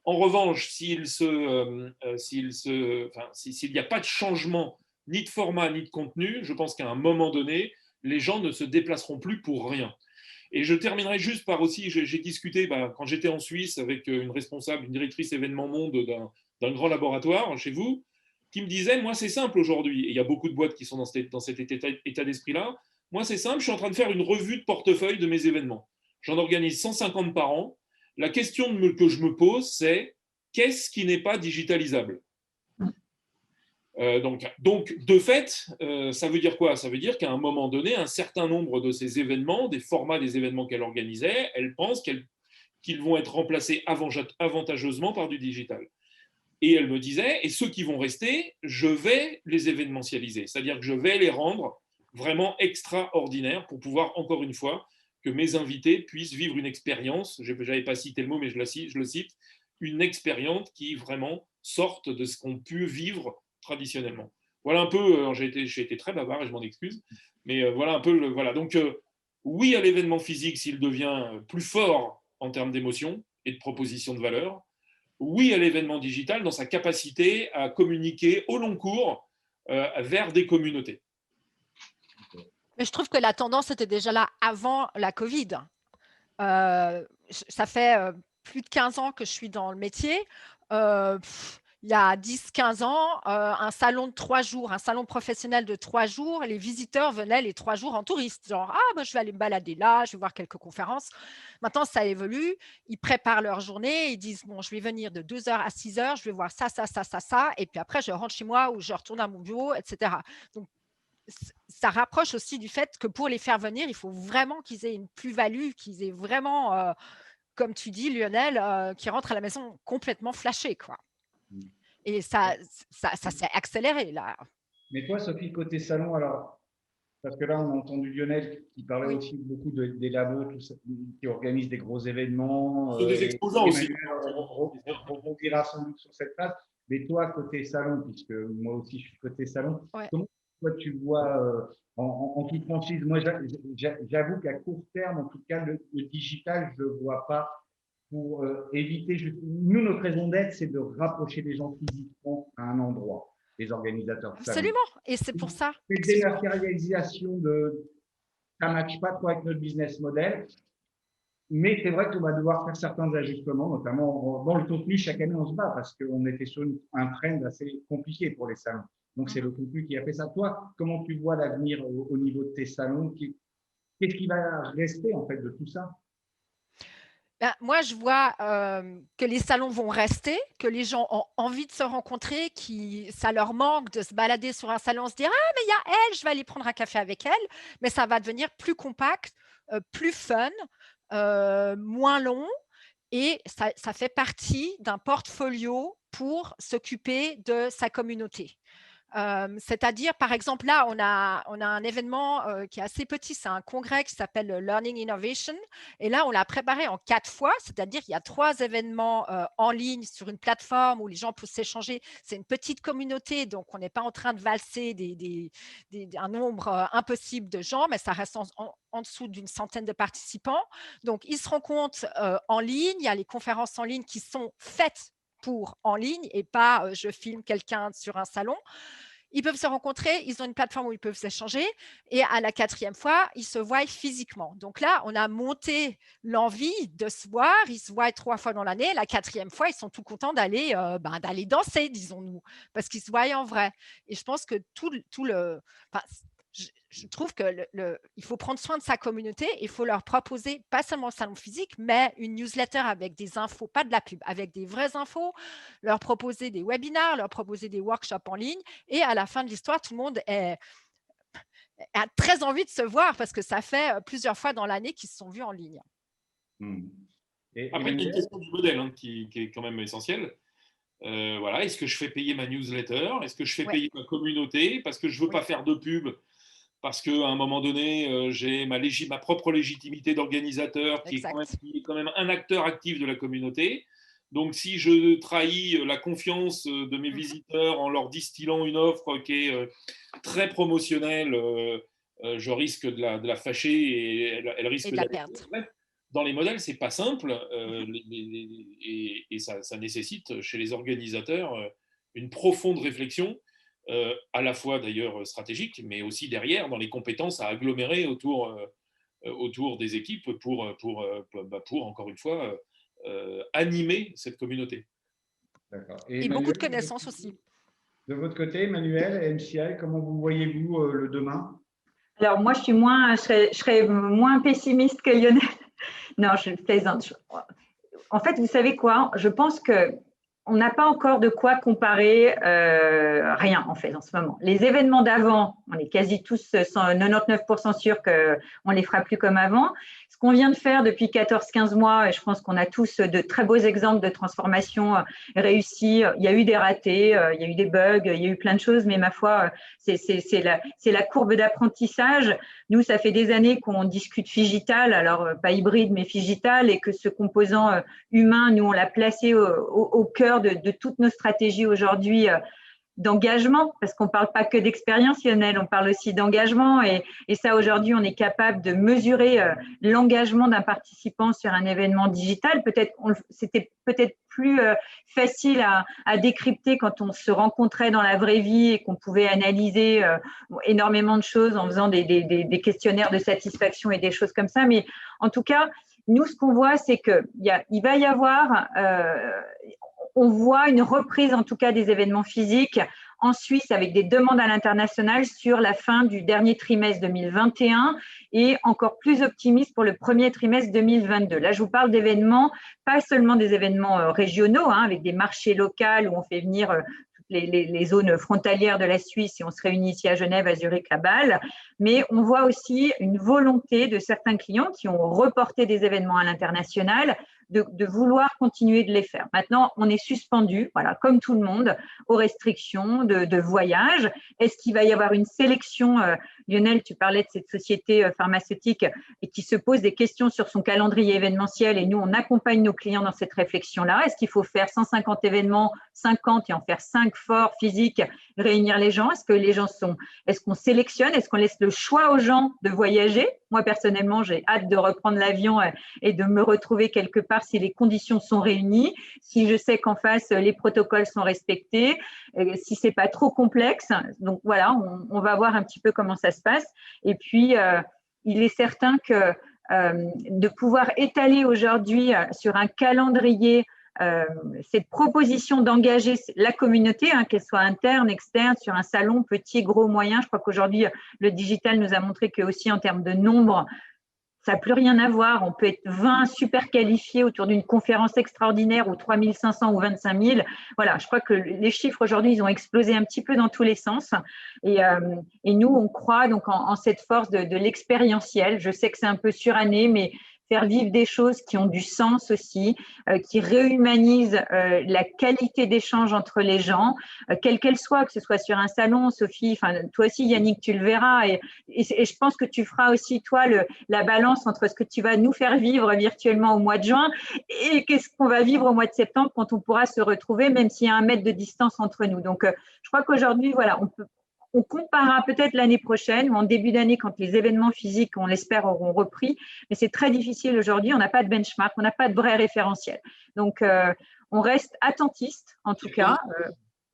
[SPEAKER 4] En revanche, s'il n'y a pas de changement ni de format ni de contenu, je pense qu'à un moment donné, les gens ne se déplaceront plus pour rien. Et je terminerai juste par aussi, j'ai discuté quand j'étais en Suisse avec une responsable, une directrice événement monde d'un grand laboratoire chez vous, qui me disait, moi c'est simple aujourd'hui, et il y a beaucoup de boîtes qui sont dans cet état d'esprit-là, moi c'est simple, je suis en train de faire une revue de portefeuille de mes événements. J'en organise 150 par an. La question que je me pose, c'est qu'est-ce qui n'est pas digitalisable ? Donc, de fait, ça veut dire quoi ? Ça veut dire qu'à un moment donné, un certain nombre de ces événements, des formats des événements qu'elle organisait, elle pense qu'ils vont être remplacés avantageusement par du digital. Et elle me disait, et ceux qui vont rester, je vais les événementialiser, c'est-à-dire que je vais les rendre vraiment extraordinaires pour pouvoir, encore une fois, que mes invités puissent vivre une expérience, je n'avais pas cité le mot, mais je le cite, une expérience qui vraiment sorte de ce qu'on peut vivre traditionnellement. Voilà un peu, j'ai été très bavard et je m'en excuse, mais voilà un peu, voilà. Donc oui à l'événement physique s'il devient plus fort en termes d'émotion et de proposition de valeur, oui à l'événement digital dans sa capacité à communiquer au long cours vers des communautés.
[SPEAKER 2] Mais je trouve que la tendance était déjà là avant la Covid. Ça fait plus de 15 ans que je suis dans le métier. Il y a 10-15 ans, un salon de 3 jours, un salon professionnel de 3 jours, les visiteurs venaient les 3 jours en touriste. Genre, je vais aller me balader là, je vais voir quelques conférences. Maintenant, ça évolue. Ils préparent leur journée. Ils disent, bon, je vais venir de 2h à 6h, je vais voir ça. Et puis après, je rentre chez moi ou je retourne à mon bureau, etc. Donc, ça rapproche aussi du fait que pour les faire venir, il faut vraiment qu'ils aient une plus-value, qu'ils aient vraiment, comme tu dis, Lionel, qui rentrent à la maison complètement flashés, quoi. Et ça s'est accéléré, là.
[SPEAKER 1] Mais toi, Sophie, côté salon, alors, parce que là, on a entendu Lionel qui parlait
[SPEAKER 2] Oui.
[SPEAKER 1] aussi beaucoup des labos qui organisent des gros événements.
[SPEAKER 4] Des exposants aussi.
[SPEAKER 1] On rebondira sans doute sur cette phrase. Mais toi, côté salon, puisque moi aussi, je suis côté salon,
[SPEAKER 2] Ouais.
[SPEAKER 1] comment toi, tu vois, en toute franchise, moi, j'avoue qu'à court terme, en tout cas, le digital, je ne le vois pas pour éviter. Nous, notre raison d'être, c'est de rapprocher les gens physiquement à un endroit, les organisateurs de salon.
[SPEAKER 2] Absolument. Et c'est pour ça.
[SPEAKER 1] C'est dématérialisation ça ne matche pas trop avec notre business model. Mais c'est vrai qu'on va devoir faire certains ajustements, notamment dans le contenu. Chaque année, on se bat parce qu'on était sur un trend assez compliqué pour les salons. Donc, c'est le contenu qui a fait ça. Toi, comment tu vois l'avenir au niveau de tes salons? Qu'est-ce qui va rester en fait de tout ça?
[SPEAKER 2] Moi, je vois que les salons vont rester, que les gens ont envie de se rencontrer, ça leur manque de se balader sur un salon, se dire « Ah, mais il y a elle, je vais aller prendre un café avec elle ». Mais ça va devenir plus compact, plus fun, moins long, et ça fait partie d'un portfolio pour s'occuper de sa communauté. C'est-à-dire, par exemple, là, on a un événement qui est assez petit, c'est un congrès qui s'appelle Learning Innovation. Et là, on l'a préparé en 4 fois, c'est-à-dire qu'il y a 3 événements en ligne sur une plateforme où les gens peuvent s'échanger. C'est une petite communauté, donc on n'est pas en train de valser un nombre impossible de gens, mais ça reste en dessous d'une centaine de participants. Donc, ils se rencontrent en ligne, il y a les conférences en ligne qui sont faites pour en ligne et pas je filme quelqu'un sur un salon. ils peuvent se rencontrer, ils ont une plateforme où ils peuvent s'échanger et à la 4e fois, ils se voient physiquement. Donc là, on a monté l'envie de se voir. Ils se voient 3 fois dans l'année. La 4e fois, ils sont tout contents d'aller danser, disons-nous, parce qu'ils se voient en vrai. Et je pense que je trouve que il faut prendre soin de sa communauté. Il faut leur proposer pas seulement le salon physique, mais une newsletter avec des infos, pas de la pub, avec des vraies infos, leur proposer des webinars, leur proposer des workshops en ligne. Et à la fin de l'histoire, tout le monde a très envie de se voir parce que ça fait plusieurs fois dans l'année qu'ils se sont vus en ligne.
[SPEAKER 4] Après, il y a une question du modèle qui est quand même essentielle. Voilà, est-ce que je fais payer ma newsletter? Est-ce que je fais payer ma communauté? Parce que je ne veux pas faire de pub, parce qu'à un moment donné, j'ai ma propre légitimité d'organisateur qui est quand même un acteur actif de la communauté. Donc, si je trahis la confiance de mes visiteurs en leur distillant une offre qui est très promotionnelle, je risque de la fâcher et elle risque
[SPEAKER 2] de la perdre.
[SPEAKER 4] Dans les modèles, c'est pas simple et ça nécessite chez les organisateurs une profonde réflexion, à la fois d'ailleurs stratégique, mais aussi derrière dans les compétences à agglomérer autour des équipes pour encore une fois animer cette communauté.
[SPEAKER 1] D'accord.
[SPEAKER 2] Et beaucoup de connaissances aussi.
[SPEAKER 1] De votre côté, Emmanuel et MCI, comment vous voyez-vous le demain?
[SPEAKER 3] Alors moi, je serais moins pessimiste que Lionel. Non, je plaisante. En fait, vous savez quoi? Je pense qu'on n'a pas encore de quoi comparer rien, en fait, en ce moment. Les événements d'avant, on est quasi tous 99% sûrs qu'on ne les fera plus comme avant. Ce qu'on vient de faire depuis 14-15 mois, et je pense qu'on a tous de très beaux exemples de transformation réussie. Il y a eu des ratés, il y a eu des bugs, il y a eu plein de choses, mais ma foi, c'est la courbe d'apprentissage. Nous, ça fait des années qu'on discute Figital, alors pas hybride, mais Figital, et que ce composant humain, nous, on l'a placé au cœur de toutes nos stratégies aujourd'hui d'engagement, parce qu'on ne parle pas que d'expérience, Lionel, on parle aussi d'engagement. Et ça, aujourd'hui, on est capable de mesurer l'engagement d'un participant sur un événement digital. C'était peut-être plus facile à décrypter quand on se rencontrait dans la vraie vie et qu'on pouvait analyser énormément de choses en faisant des questionnaires de satisfaction et des choses comme ça. Mais en tout cas, nous, ce qu'on voit, c'est qu'il va y avoir… on voit une reprise en tout cas des événements physiques en Suisse avec des demandes à l'international sur la fin du dernier trimestre 2021 et encore plus optimiste pour le premier trimestre 2022. Là, je vous parle d'événements, pas seulement des événements régionaux, avec des marchés locaux où on fait venir les zones frontalières de la Suisse et on se réunit ici à Genève, à Zurich, à Bâle, mais on voit aussi une volonté de certains clients qui ont reporté des événements à l'international de vouloir continuer de les faire. Maintenant, on est suspendu, voilà, comme tout le monde, aux restrictions de voyage. Est-ce qu'il va y avoir une sélection Lionel, tu parlais de cette société pharmaceutique et qui se pose des questions sur son calendrier événementiel et nous, on accompagne nos clients dans cette réflexion-là. Est-ce qu'il faut faire 150 événements, 50 et en faire 5 forts physiques, réunir les gens? Est-ce qu'on sélectionne? Est-ce qu'on laisse le choix aux gens de voyager? Moi, personnellement, j'ai hâte de reprendre l'avion et de me retrouver quelque part si les conditions sont réunies, si je sais qu'en face, les protocoles sont respectés, si c'est pas trop complexe. Donc, voilà, on va voir un petit peu comment ça se passe. Et puis, il est certain que de pouvoir étaler aujourd'hui sur un calendrier cette proposition d'engager la communauté, qu'elle soit interne, externe, sur un salon, petit, gros, moyen. Je crois qu'aujourd'hui, le digital nous a montré que aussi en termes de nombre, ça n'a plus rien à voir. On peut être 20 super qualifiés autour d'une conférence extraordinaire ou 3500 ou 25 000. Voilà, je crois que les chiffres aujourd'hui, ils ont explosé un petit peu dans tous les sens. Et nous, on croit donc en cette force de l'expérientiel. Je sais que c'est un peu suranné, mais faire vivre des choses qui ont du sens aussi, qui réhumanisent la qualité d'échange entre les gens, quelle qu'elle soit, que ce soit sur un salon, Sophie, toi aussi Yannick, tu le verras, et je pense que tu feras aussi toi la balance entre ce que tu vas nous faire vivre virtuellement au mois de juin et qu'est-ce qu'on va vivre au mois de septembre quand on pourra se retrouver, même s'il y a 1 mètre de distance entre nous. Donc, je crois qu'aujourd'hui, voilà, on comparera peut-être l'année prochaine ou en début d'année quand les événements physiques, on l'espère, auront repris. Mais c'est très difficile aujourd'hui. On n'a pas de benchmark, on n'a pas de vrai référentiel. Donc, on reste attentiste, en tout cas.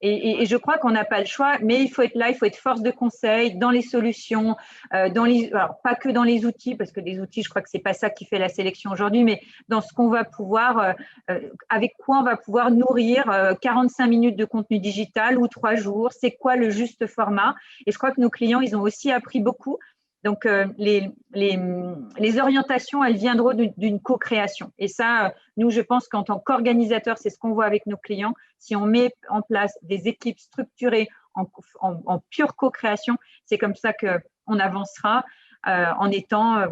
[SPEAKER 3] Et je crois qu'on n'a pas le choix, mais il faut être là, il faut être force de conseil dans les solutions, alors pas que dans les outils, parce que des outils, je crois que c'est pas ça qui fait la sélection aujourd'hui, mais dans ce qu'on va pouvoir, avec quoi on va pouvoir nourrir 45 minutes de contenu digital ou 3 jours, c'est quoi le juste format. Et je crois que nos clients, ils ont aussi appris beaucoup. Donc, les orientations, elles viendront d'une co-création. Et ça, nous, je pense qu'en tant qu'organisateur, c'est ce qu'on voit avec nos clients. Si on met en place des équipes structurées en pure co-création, c'est comme ça qu'on avancera en étant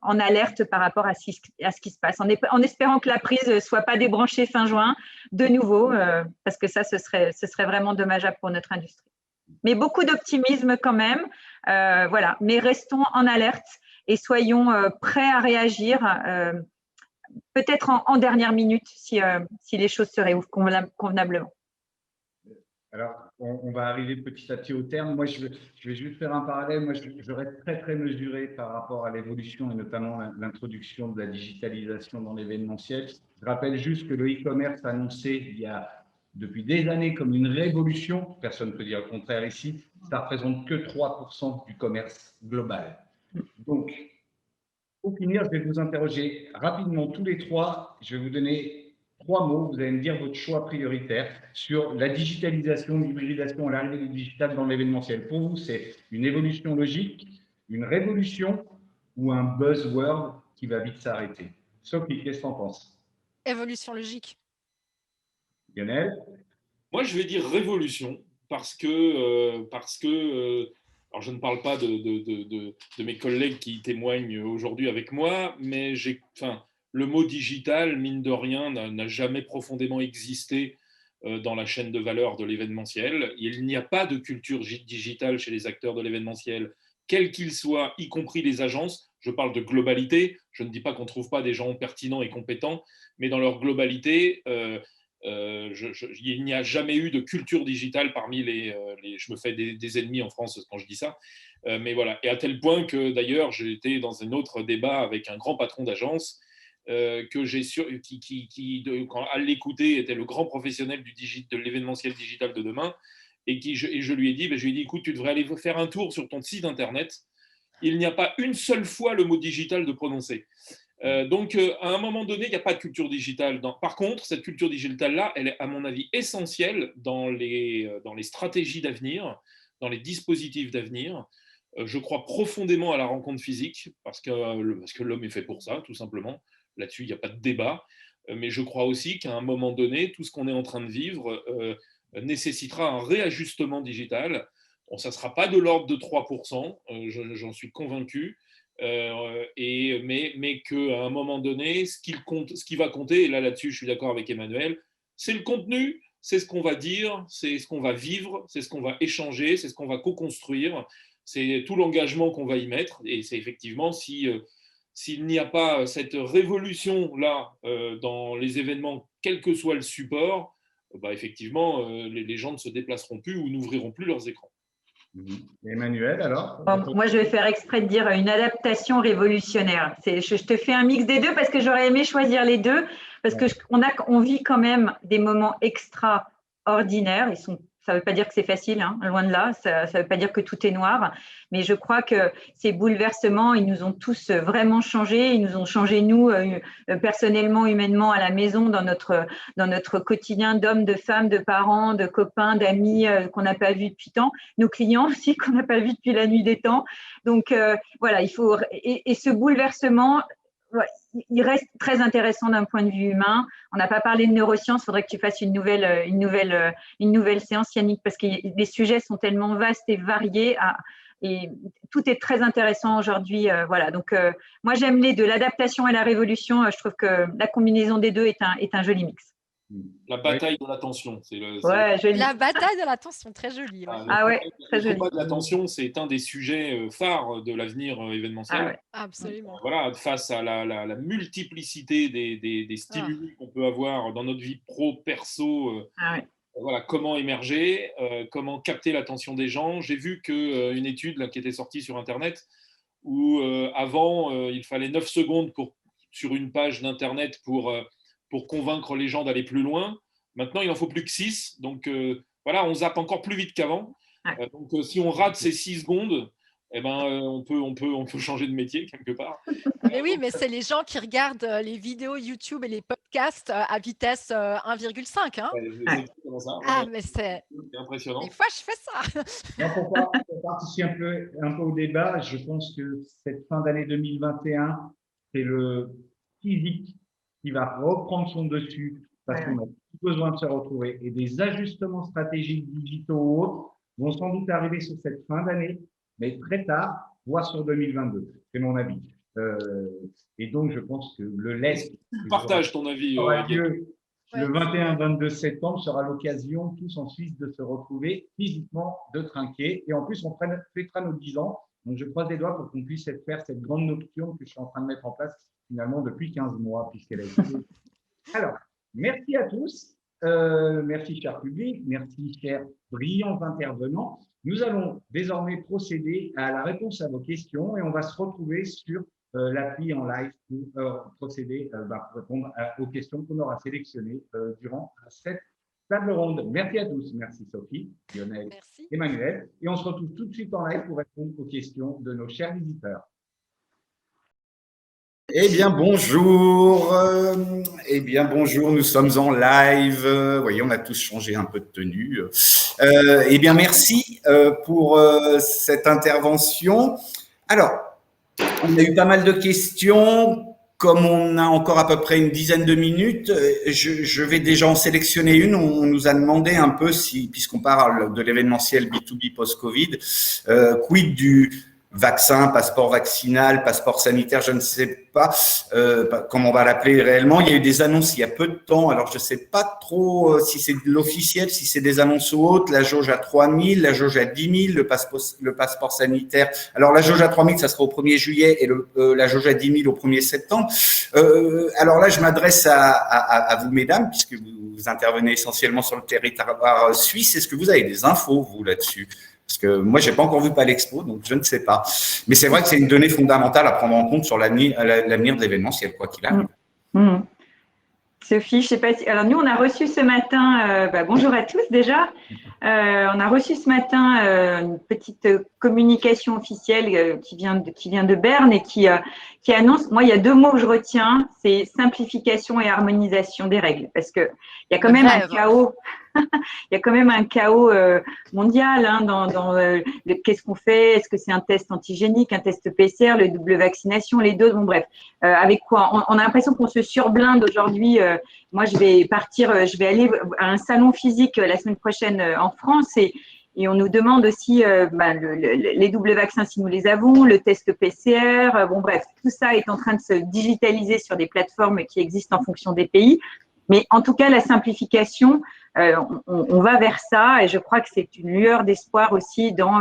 [SPEAKER 3] en alerte par rapport à ce qui se passe, en espérant que la prise ne soit pas débranchée fin juin de nouveau, parce que ça, ce serait vraiment dommageable pour notre industrie. Mais beaucoup d'optimisme quand même, voilà. Mais restons en alerte et soyons prêts à réagir, peut-être en dernière minute si les choses se réouvrent convenablement.
[SPEAKER 1] Alors, on va arriver petit à petit au terme. Moi, je vais juste faire un parallèle. Moi, je reste très, très mesuré par rapport à l'évolution et notamment l'introduction de la digitalisation dans l'événementiel. Je rappelle juste que le e-commerce annoncé il y a depuis des années comme une révolution, personne ne peut dire le contraire ici, ça représente que 3% du commerce global. Donc, pour finir, je vais vous interroger rapidement tous les trois. Je vais vous donner 3 mots. Vous allez me dire votre choix prioritaire sur la digitalisation, l'hybridation et l'arrivée du digital dans l'événementiel. Pour vous, c'est une évolution logique, une révolution ou un buzzword qui va vite s'arrêter? Sophie, qu'est-ce que tu en penses?
[SPEAKER 2] Évolution logique.
[SPEAKER 1] Lionel?
[SPEAKER 4] Moi, je vais dire révolution parce que alors je ne parle pas de mes collègues qui témoignent aujourd'hui avec moi, mais le mot digital, mine de rien, n'a jamais profondément existé dans la chaîne de valeur de l'événementiel. Il n'y a pas de culture digitale chez les acteurs de l'événementiel, quels qu'ils soient, y compris les agences. Je parle de globalité. Je ne dis pas qu'on ne trouve pas des gens pertinents et compétents, mais dans leur globalité, il n'y a jamais eu de culture digitale parmi je me fais des ennemis en France quand je dis ça, mais voilà. Et à tel point que d'ailleurs j'ai été dans un autre débat avec un grand patron d'agence quand à l'écouter était le grand professionnel de l'événementiel digital de demain, et je lui ai dit, écoute, tu devrais aller faire un tour sur ton site internet. Il n'y a pas une seule fois le mot digital de prononcer. Donc, à un moment donné, il n'y a pas de culture digitale. Par contre, cette culture digitale-là, elle est, à mon avis, essentielle dans les stratégies d'avenir, dans les dispositifs d'avenir. Je crois profondément à la rencontre physique, parce que l'homme est fait pour ça, tout simplement. Là-dessus, il n'y a pas de débat. Mais je crois aussi qu'à un moment donné, tout ce qu'on est en train de vivre nécessitera un réajustement digital. Bon, ça ne sera pas de l'ordre de 3%, j'en suis convaincu. Mais qu'à un moment donné, ce qui va compter, et là-dessus je suis d'accord avec Emmanuel, c'est le contenu, c'est ce qu'on va dire, c'est ce qu'on va vivre, c'est ce qu'on va échanger, c'est ce qu'on va co-construire, c'est tout l'engagement qu'on va y mettre. Et c'est effectivement, s'il n'y a pas cette révolution-là dans les événements, quel que soit le support, effectivement, les gens ne se déplaceront plus ou n'ouvriront plus leurs écrans.
[SPEAKER 1] Emmanuel, alors?
[SPEAKER 3] Moi, je vais faire exprès de dire une adaptation révolutionnaire. Je te fais un mix des deux parce que j'aurais aimé choisir les deux, parce qu'on vit quand même des moments extraordinaires. Ça ne veut pas dire que c'est facile, hein, loin de là. Ça ne veut pas dire que tout est noir. Mais je crois que ces bouleversements, ils nous ont tous vraiment changé. Ils nous ont changé, nous, personnellement, humainement, à la maison, dans notre quotidien d'hommes, de femmes, de parents, de copains, d'amis qu'on n'a pas vus depuis tant. Nos clients aussi, qu'on n'a pas vus depuis la nuit des temps. Donc, voilà, il faut… Et ce bouleversement… Ouais, il reste très intéressant d'un point de vue humain. On n'a pas parlé de neurosciences, il faudrait que tu fasses une nouvelle séance, Yannick, parce que les sujets sont tellement vastes et variés et tout est très intéressant aujourd'hui. Voilà. Donc, moi, j'aime les deux, l'adaptation et la révolution. Je trouve que la combinaison des deux est un joli mix.
[SPEAKER 4] La bataille de l'attention.
[SPEAKER 2] La bataille de l'attention, très jolie. Ouais.
[SPEAKER 3] Très joli.
[SPEAKER 4] Le combat de l'attention, c'est un des sujets phares de l'avenir événementiel.
[SPEAKER 2] Absolument.
[SPEAKER 4] Voilà, face à la multiplicité des stimuli qu'on peut avoir dans notre vie pro, perso. Voilà, comment émerger, comment capter l'attention des gens. J'ai vu qu'une étude là, qui était sortie sur Internet où avant, il fallait 9 secondes sur une page d'Internet pour convaincre les gens d'aller plus loin. Maintenant, il n'en faut plus que 6. Donc, voilà, on zappe encore plus vite qu'avant.
[SPEAKER 3] Ouais.
[SPEAKER 4] Donc, si on rate ces 6 secondes, eh ben, on peut changer de métier quelque part.
[SPEAKER 2] Mais oui, mais c'est les gens qui regardent les vidéos YouTube et les podcasts à vitesse 1,5. Hein.
[SPEAKER 4] C'est exactement ça.
[SPEAKER 2] Ah, mais c'est
[SPEAKER 4] impressionnant.
[SPEAKER 2] des fois, je fais ça.
[SPEAKER 1] Non, pour participer un peu au débat, je pense que cette fin d'année 2021, c'est le physique qui va reprendre son dessus parce qu'on a besoin de se retrouver. Et des ajustements stratégiques digitaux ou autres vont sans doute arriver sur cette fin d'année, mais très tard, voire sur 2022. C'est mon avis. Et donc, je pense que le laisse.
[SPEAKER 4] Partage ton avis.
[SPEAKER 1] Le 21-22 septembre sera l'occasion, tous en Suisse, de se retrouver physiquement, de trinquer. Et en plus, on fêtera nos 10 ans. Donc, je croise les doigts pour qu'on puisse faire cette grande nocturne que je suis en train de mettre en place finalement depuis 15 mois, puisqu'elle a été. Alors, merci à tous. Merci, cher public. Merci, chers brillants intervenants. Nous allons désormais procéder à la réponse à vos questions et on va se retrouver sur l'appli en live pour procéder pour répondre aux questions qu'on aura sélectionnées durant cette table ronde. Merci à tous. Merci Sophie, Lionel,
[SPEAKER 2] Merci.
[SPEAKER 1] Emmanuel. Et on se retrouve tout de suite en live pour répondre aux questions de nos chers visiteurs.
[SPEAKER 5] Eh bien, bonjour. Bonjour, nous sommes en live. Vous voyez, on a tous changé un peu de tenue. Eh bien, merci pour cette intervention. Alors, on a eu pas mal de questions. Comme on a encore à peu près une dizaine de minutes, je vais déjà en sélectionner une. On nous a demandé un peu, puisqu'on parle de l'événementiel B2B post-Covid, quid du vaccin, passeport vaccinal, passeport sanitaire, je ne sais pas comment on va l'appeler réellement. Il y a eu des annonces il y a peu de temps, alors je ne sais pas trop si c'est de l'officiel, si c'est des annonces ou autres, la jauge à 3 000, la jauge à 10 000, le passeport sanitaire. Alors la jauge à 3 000, ça sera au 1er juillet et la jauge à 10 000 au 1er septembre. Alors là, je m'adresse à vous, mesdames, puisque vous intervenez essentiellement sur le territoire suisse. Est-ce que vous avez des infos, vous, là-dessus ? Parce que moi, je n'ai pas encore vu Palexpo, donc je ne sais pas. Mais c'est vrai que c'est une donnée fondamentale à prendre en compte sur l'avenir de l'événementiel, quoi qu'il arrive.
[SPEAKER 3] Sophie, je ne sais pas si… Alors, nous, on a reçu ce matin… bonjour à tous déjà. On a reçu ce matin une petite communication officielle qui vient de Berne et qui annonce… Moi, il y a 2 mots que je retiens, c'est simplification et harmonisation des règles. Parce qu'il y a quand même un chaos… Il y a quand même un chaos mondial dans qu'est-ce qu'on fait, est-ce que c'est un test antigénique, un test PCR, le double vaccination, les deux, bon bref, avec quoi on a l'impression qu'on se surblinde aujourd'hui. Moi, je vais aller à un salon physique la semaine prochaine en France et on nous demande aussi les doubles vaccins si nous les avons, le test PCR, bon bref, tout ça est en train de se digitaliser sur des plateformes qui existent en fonction des pays. Mais en tout cas, la simplification, on va vers ça et je crois que c'est une lueur d'espoir aussi dans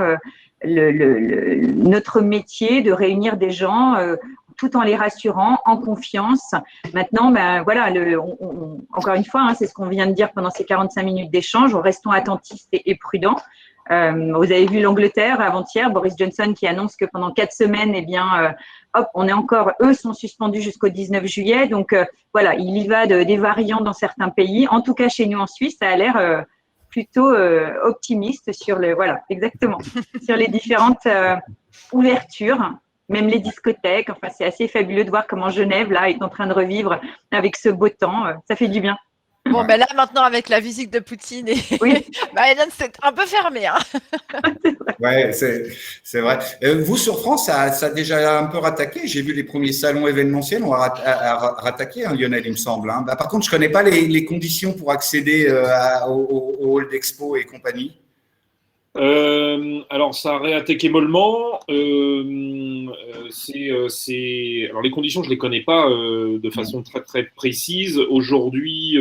[SPEAKER 3] notre métier de réunir des gens tout en les rassurant, en confiance. Maintenant, encore une fois, c'est ce qu'on vient de dire pendant ces 45 minutes d'échange, restons attentifs et prudents. Vous avez vu l'Angleterre avant-hier, Boris Johnson qui annonce que pendant 4 semaines, on est encore, eux sont suspendus jusqu'au 19 juillet. Donc il y va des variants dans certains pays. En tout cas, chez nous en Suisse, ça a l'air plutôt optimiste sur sur les différentes ouvertures, même les discothèques. Enfin, c'est assez fabuleux de voir comment Genève là est en train de revivre avec ce beau temps. Ça fait du bien.
[SPEAKER 2] Bon, là, maintenant, avec la visite de Poutine,
[SPEAKER 3] oui.
[SPEAKER 2] c'est un peu fermé. Hein.
[SPEAKER 5] Oui, c'est vrai. Vous, sur France, ça a déjà un peu rattaqué. J'ai vu les premiers salons événementiels, on va rattaquer, Lionel, il me semble. Par contre, je ne connais pas les conditions pour accéder au hall d'expo et compagnie.
[SPEAKER 4] Alors, ça a réattaqué mollement. Alors, les conditions, je ne les connais pas de façon très, très précise. Aujourd'hui,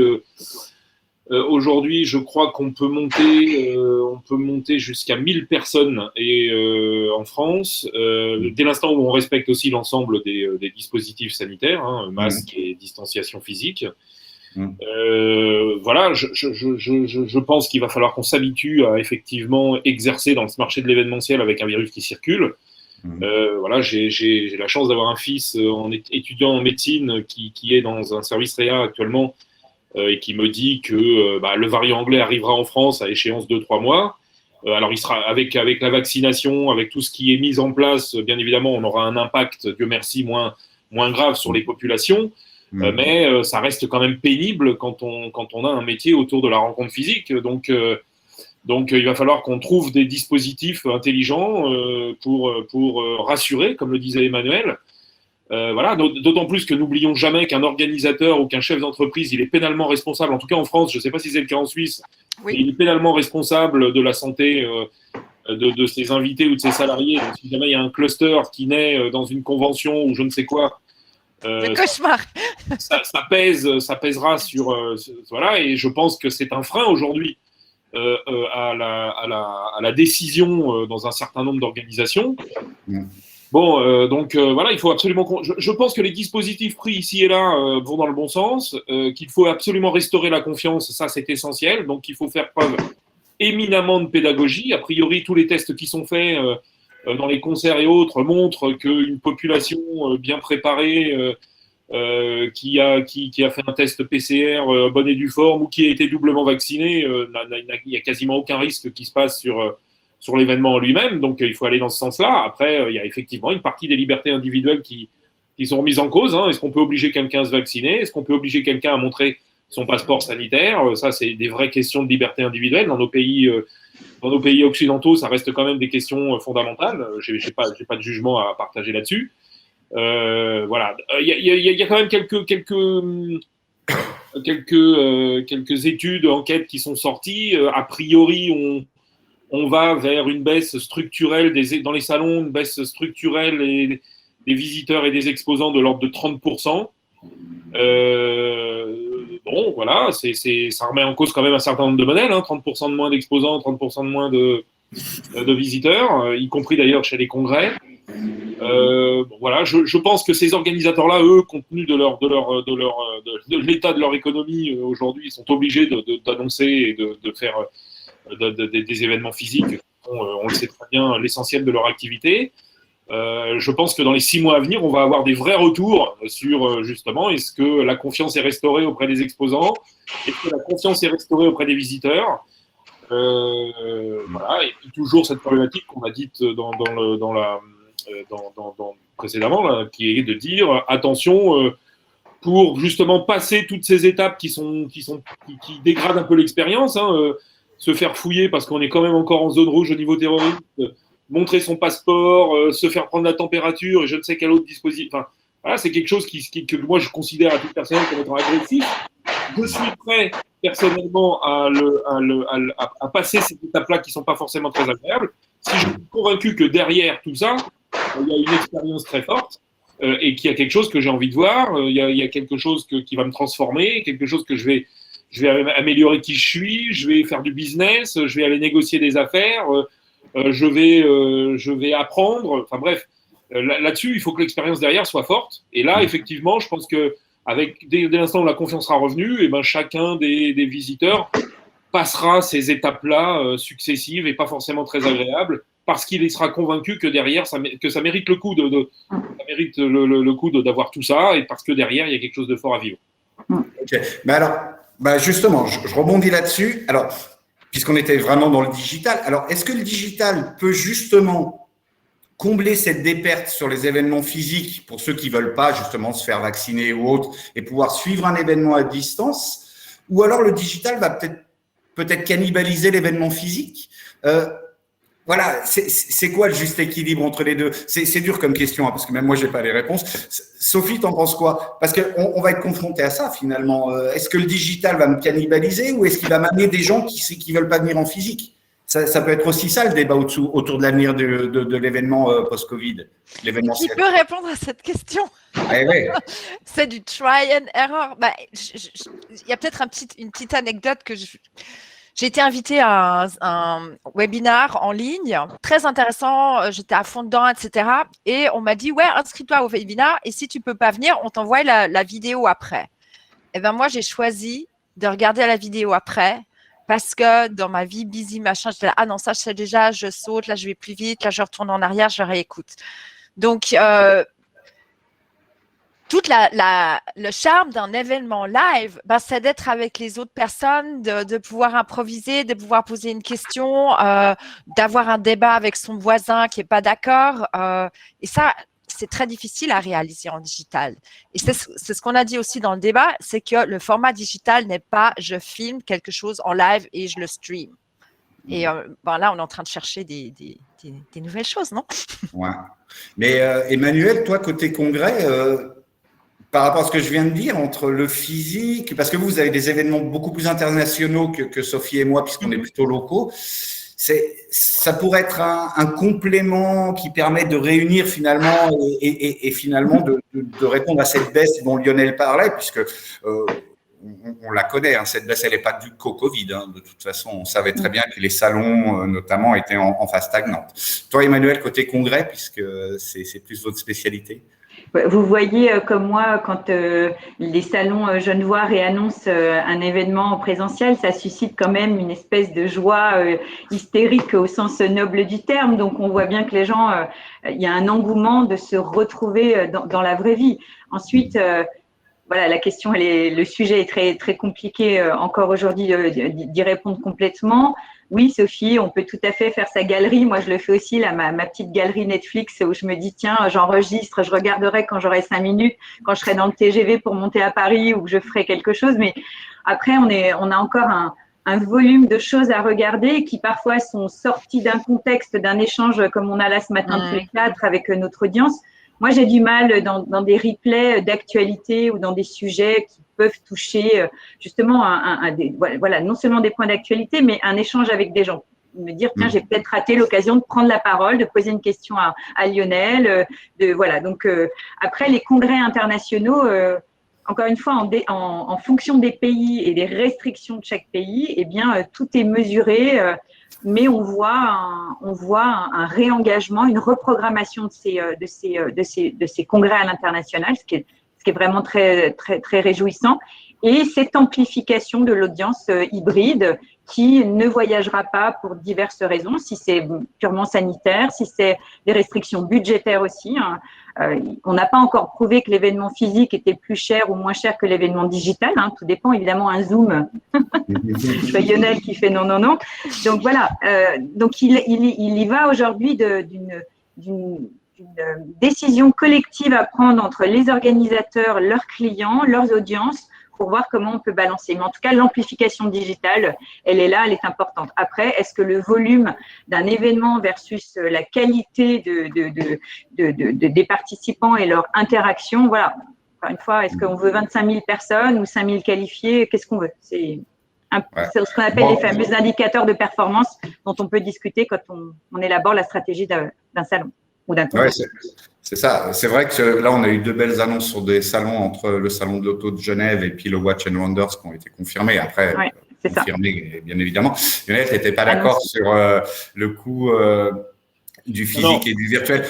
[SPEAKER 4] je crois qu'on peut monter jusqu'à 1000 personnes en France, dès l'instant où on respecte aussi l'ensemble des dispositifs sanitaires, masques et distanciation physique. Je pense qu'il va falloir qu'on s'habitue à effectivement exercer dans ce marché de l'événementiel avec un virus qui circule. J'ai la chance d'avoir un fils étudiant en médecine qui est dans un service réa actuellement et qui me dit que le variant anglais arrivera en France à échéance de 3 mois. Alors, il sera avec la vaccination, avec tout ce qui est mis en place, bien évidemment, on aura un impact, Dieu merci, moins grave sur les populations. Mais ça reste quand même pénible quand on a un métier autour de la rencontre physique. Donc il va falloir qu'on trouve des dispositifs intelligents pour rassurer, comme le disait Emmanuel. Voilà, d'autant plus que n'oublions jamais qu'un organisateur ou qu'un chef d'entreprise, il est pénalement responsable, en tout cas en France, je ne sais pas si c'est le cas en Suisse,
[SPEAKER 2] Oui.
[SPEAKER 4] il est pénalement responsable de la santé de ses invités ou de ses salariés. Donc, si jamais il y a un cluster qui naît dans une convention ou je ne sais quoi,
[SPEAKER 2] Le cauchemar.
[SPEAKER 4] ça pèsera sur voilà, et je pense que c'est un frein aujourd'hui à la décision dans un certain nombre d'organisations. Bon, donc voilà, il faut absolument. Je pense que les dispositifs pris ici et là vont dans le bon sens, qu'il faut absolument restaurer la confiance, ça c'est essentiel. Donc il faut faire preuve éminemment de pédagogie. A priori, tous les tests qui sont faits dans les concerts et autres montrent qu'une population bien préparée, qui a fait un test PCR bonne et due forme ou qui a été doublement vacciné, il n'y a quasiment aucun risque qui se passe sur l'événement en lui-même. Donc, il faut aller dans ce sens-là. Après, il y a effectivement une partie des libertés individuelles qui sont remises en cause. Hein. Est-ce qu'on peut obliger quelqu'un à se vacciner? Est-ce qu'on peut obliger quelqu'un à montrer son passeport sanitaire? Ça, c'est des vraies questions de liberté individuelle. Dans nos pays occidentaux, ça reste quand même des questions fondamentales. Je n'ai pas de jugement à partager là-dessus. Voilà. Il y a quand même quelques études, enquêtes qui sont sorties. A priori, on va vers une baisse structurelle dans les salons, une baisse structurelle des visiteurs et des exposants de l'ordre de 30%. Bon, voilà, ça remet en cause quand même un certain nombre de modèles, hein, 30% de moins d'exposants, 30% de moins de visiteurs, y compris d'ailleurs chez les congrès. Bon, voilà, je pense que ces organisateurs-là, eux, compte tenu de l'état de leur économie aujourd'hui, ils sont obligés d'annoncer et de faire des événements physiques, on le sait très bien, l'essentiel de leur activité. Je pense que dans les 6 mois à venir, on va avoir des vrais retours sur justement est-ce que la confiance est restaurée auprès des exposants, est-ce que la confiance est restaurée auprès des visiteurs. Voilà, et puis toujours cette problématique qu'on a dite précédemment, là, qui est de dire attention, pour justement passer toutes ces étapes qui dégradent un peu l'expérience, hein, se faire fouiller parce qu'on est quand même encore en zone rouge au niveau terroriste, montrer son passeport, se faire prendre la température et je ne sais quel autre dispositif. Enfin, voilà, c'est quelque chose que moi je considère à titre personnel comme étant agressif. Je suis prêt personnellement à passer ces étapes-là qui ne sont pas forcément très agréables. Si je suis convaincu que derrière tout ça, il y a une expérience très forte et qu'il y a quelque chose que j'ai envie de voir, il y a quelque chose qui va me transformer, quelque chose que je vais améliorer qui je suis, je vais faire du business, je vais aller négocier des affaires, je vais apprendre. Enfin bref, là-dessus, il faut que l'expérience derrière soit forte. Et là, effectivement, je pense que dès l'instant où la confiance sera revenue, et ben, chacun des visiteurs passera ces étapes-là successives et pas forcément très agréables, parce qu'il sera convaincu que derrière, que ça mérite le coup d'avoir tout ça, et parce que derrière, il y a quelque chose de fort à vivre.
[SPEAKER 5] Ok. Mais alors, justement, je rebondis là-dessus. Alors, puisqu'on était vraiment dans le digital, alors est-ce que le digital peut justement combler cette déperte sur les événements physiques pour ceux qui ne veulent pas justement se faire vacciner ou autre et pouvoir suivre un événement à distance? Ou alors le digital va peut-être cannibaliser l'événement physique? Voilà, c'est quoi le juste équilibre entre les deux? C'est dur comme question, hein, parce que même moi, je n'ai pas les réponses. Sophie, t'en penses quoi? Parce qu'on va être confronté à ça, finalement. Est-ce que le digital va me cannibaliser ou est-ce qu'il va m'amener des gens qui ne veulent pas venir en physique? Ça peut être aussi ça, le débat autour de l'avenir de l'événement post-Covid, l'événementiel.
[SPEAKER 2] Qui peut répondre à cette question?
[SPEAKER 5] Ouais.
[SPEAKER 2] C'est du try and error. Il y a peut-être une petite anecdote que j'ai été invitée à un webinar en ligne, très intéressant, j'étais à fond dedans, etc. Et on m'a dit, ouais, inscris-toi au webinar et si tu ne peux pas venir, on t'envoie la vidéo après. Et bien moi, j'ai choisi de regarder la vidéo après parce que dans ma vie busy, machin, j'étais là, ah non, ça je sais déjà, je saute, là je vais plus vite, là je retourne en arrière, je réécoute. Donc, le charme d'un événement live, c'est d'être avec les autres personnes, de pouvoir improviser, de pouvoir poser une question, d'avoir un débat avec son voisin qui n'est pas d'accord. Et ça, c'est très difficile à réaliser en digital. Et c'est ce qu'on a dit aussi dans le débat, c'est que le format digital n'est pas je filme quelque chose en live et je le stream. Et là, on est en train de chercher des nouvelles choses, non?
[SPEAKER 5] Ouais. Mais Emmanuel, toi, côté congrès, par rapport à ce que je viens de dire, entre le physique, parce que vous avez des événements beaucoup plus internationaux que Sophie et moi, puisqu'on est plutôt locaux, ça pourrait être un complément qui permet de réunir finalement et finalement de répondre à cette baisse dont Lionel parlait, puisque on la connaît, hein, cette baisse, elle n'est pas due qu'au Covid. Hein, de toute façon, on savait très bien que les salons, notamment, étaient en phase stagnante. Toi, Emmanuel, côté congrès, puisque c'est plus votre spécialité.
[SPEAKER 3] Vous voyez, comme moi, quand les salons genevois réannoncent un événement en présentiel, ça suscite quand même une espèce de joie hystérique au sens noble du terme. Donc, on voit bien que les gens, il y a un engouement de se retrouver dans la vraie vie. Ensuite, voilà, la question, le sujet est très, très compliqué encore aujourd'hui d'y répondre complètement. Oui, Sophie, on peut tout à fait faire sa galerie. Moi, je le fais aussi, là, ma petite galerie Netflix où je me dis, tiens, j'enregistre, je regarderai quand j'aurai 5 minutes, quand je serai dans le TGV pour monter à Paris ou que je ferai quelque chose. Mais après, on a encore un volume de choses à regarder qui parfois sont sorties d'un contexte, d'un échange comme on a là ce matin tous les quatre avec notre audience. Moi, j'ai du mal dans des replays d'actualité ou dans des sujets qui peuvent toucher justement voilà, non seulement des points d'actualité, mais un échange avec des gens. Me dire, tiens, j'ai peut-être raté l'occasion de prendre la parole, de poser une question à Lionel. Voilà. Donc, après, les congrès internationaux, encore une fois, en fonction des pays et des restrictions de chaque pays, eh bien, tout est mesuré. Mais on voit un réengagement, une reprogrammation de ces congrès à l'international, ce qui est vraiment très, très, très réjouissant. Et cette amplification de l'audience hybride qui ne voyagera pas pour diverses raisons, si c'est purement sanitaire, si c'est des restrictions budgétaires aussi. Hein. On n'a pas encore prouvé que l'événement physique était plus cher ou moins cher que l'événement digital. Hein. Tout dépend évidemment un Zoom. C'est Lionel qui fait non, non, non. Donc voilà. Donc il y va aujourd'hui d'une décision collective à prendre entre les organisateurs, leurs clients, leurs audiences, pour voir comment on peut balancer. Mais en tout cas, l'amplification digitale, elle est là, elle est importante. Après, est-ce que le volume d'un événement versus la qualité des participants et leur interaction, voilà. Encore une fois, est-ce qu'on veut 25 000 personnes ou 5 000 qualifiés? Qu'est-ce qu'on veut? C'est ce qu'on appelle les fameux indicateurs de performance dont on peut discuter quand on élabore la stratégie d'un salon ou d'un congrès.
[SPEAKER 5] Ouais, c'est ça. C'est vrai que là, on a eu 2 belles annonces sur des salons entre le salon de l'auto de Genève et puis le Watch and Wonders qui ont été confirmés. Après, confirmés, bien évidemment. Lionel, tu n'étais pas d'accord sur le coût du physique et du virtuel.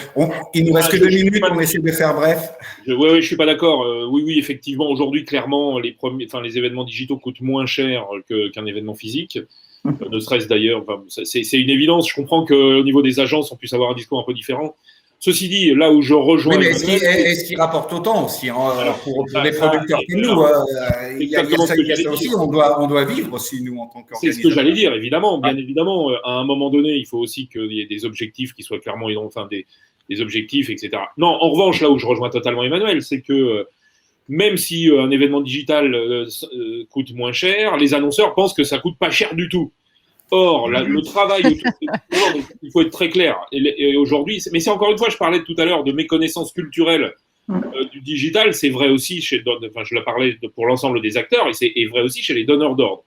[SPEAKER 5] Il nous reste que 2 minutes, on essaie de faire bref.
[SPEAKER 4] Oui, je suis pas d'accord. Oui, effectivement, aujourd'hui, clairement, les événements digitaux coûtent moins cher qu'un événement physique. Ne serait-ce d'ailleurs, c'est une évidence. Je comprends qu'au niveau des agences, on puisse avoir un discours un peu différent. Ceci dit, là où je rejoins…
[SPEAKER 5] Oui, mais est-ce qu'il rapporte autant aussi pour les producteurs que nous il y a ça aussi, on doit vivre aussi, nous, en tant qu'organisateur.
[SPEAKER 4] C'est ce que j'allais dire, évidemment. Bien évidemment, à un moment donné, il faut aussi qu'il y ait des objectifs qui soient clairement des objectifs, etc. Non, en revanche, là où je rejoins totalement Emmanuel, c'est que même si un événement digital coûte moins cher, les annonceurs pensent que ça coûte pas cher du tout. Or, le travail, il faut être très clair. Et aujourd'hui, mais c'est encore une fois, je parlais tout à l'heure de méconnaissance culturelle du digital, c'est vrai aussi je le parlais pour l'ensemble des acteurs, et c'est vrai aussi chez les donneurs d'ordre.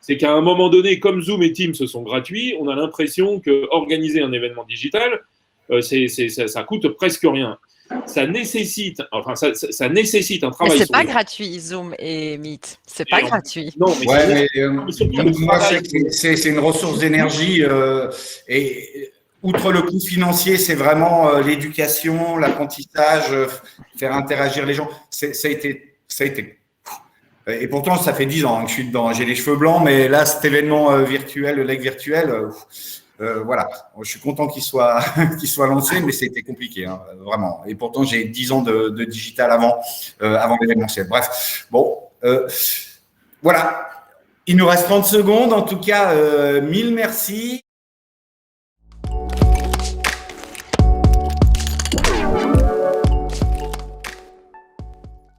[SPEAKER 4] C'est qu'à un moment donné, comme Zoom et Teams sont gratuits, on a l'impression qu'organiser un événement digital, ça coûte presque rien. Ça nécessite un travail.
[SPEAKER 2] Mais c'est pas gratuit, Zoom et Meet. C'est pas gratuit.
[SPEAKER 5] Non, mais moi, c'est une ressource d'énergie et outre le coût financier, c'est vraiment l'éducation, l'apprentissage, faire interagir les gens. Ça a été. Et pourtant, ça fait 10 ans que je suis dedans. J'ai les cheveux blancs, mais là, cet événement virtuel, le leg virtuel. voilà, je suis content qu'il soit, qu'il soit lancé, mais c'était compliqué, hein, vraiment. Et pourtant, j'ai 10 ans de digital avant l'événementiel. Bref, bon, voilà. Il nous reste 30 secondes. En tout cas, 1000 merci.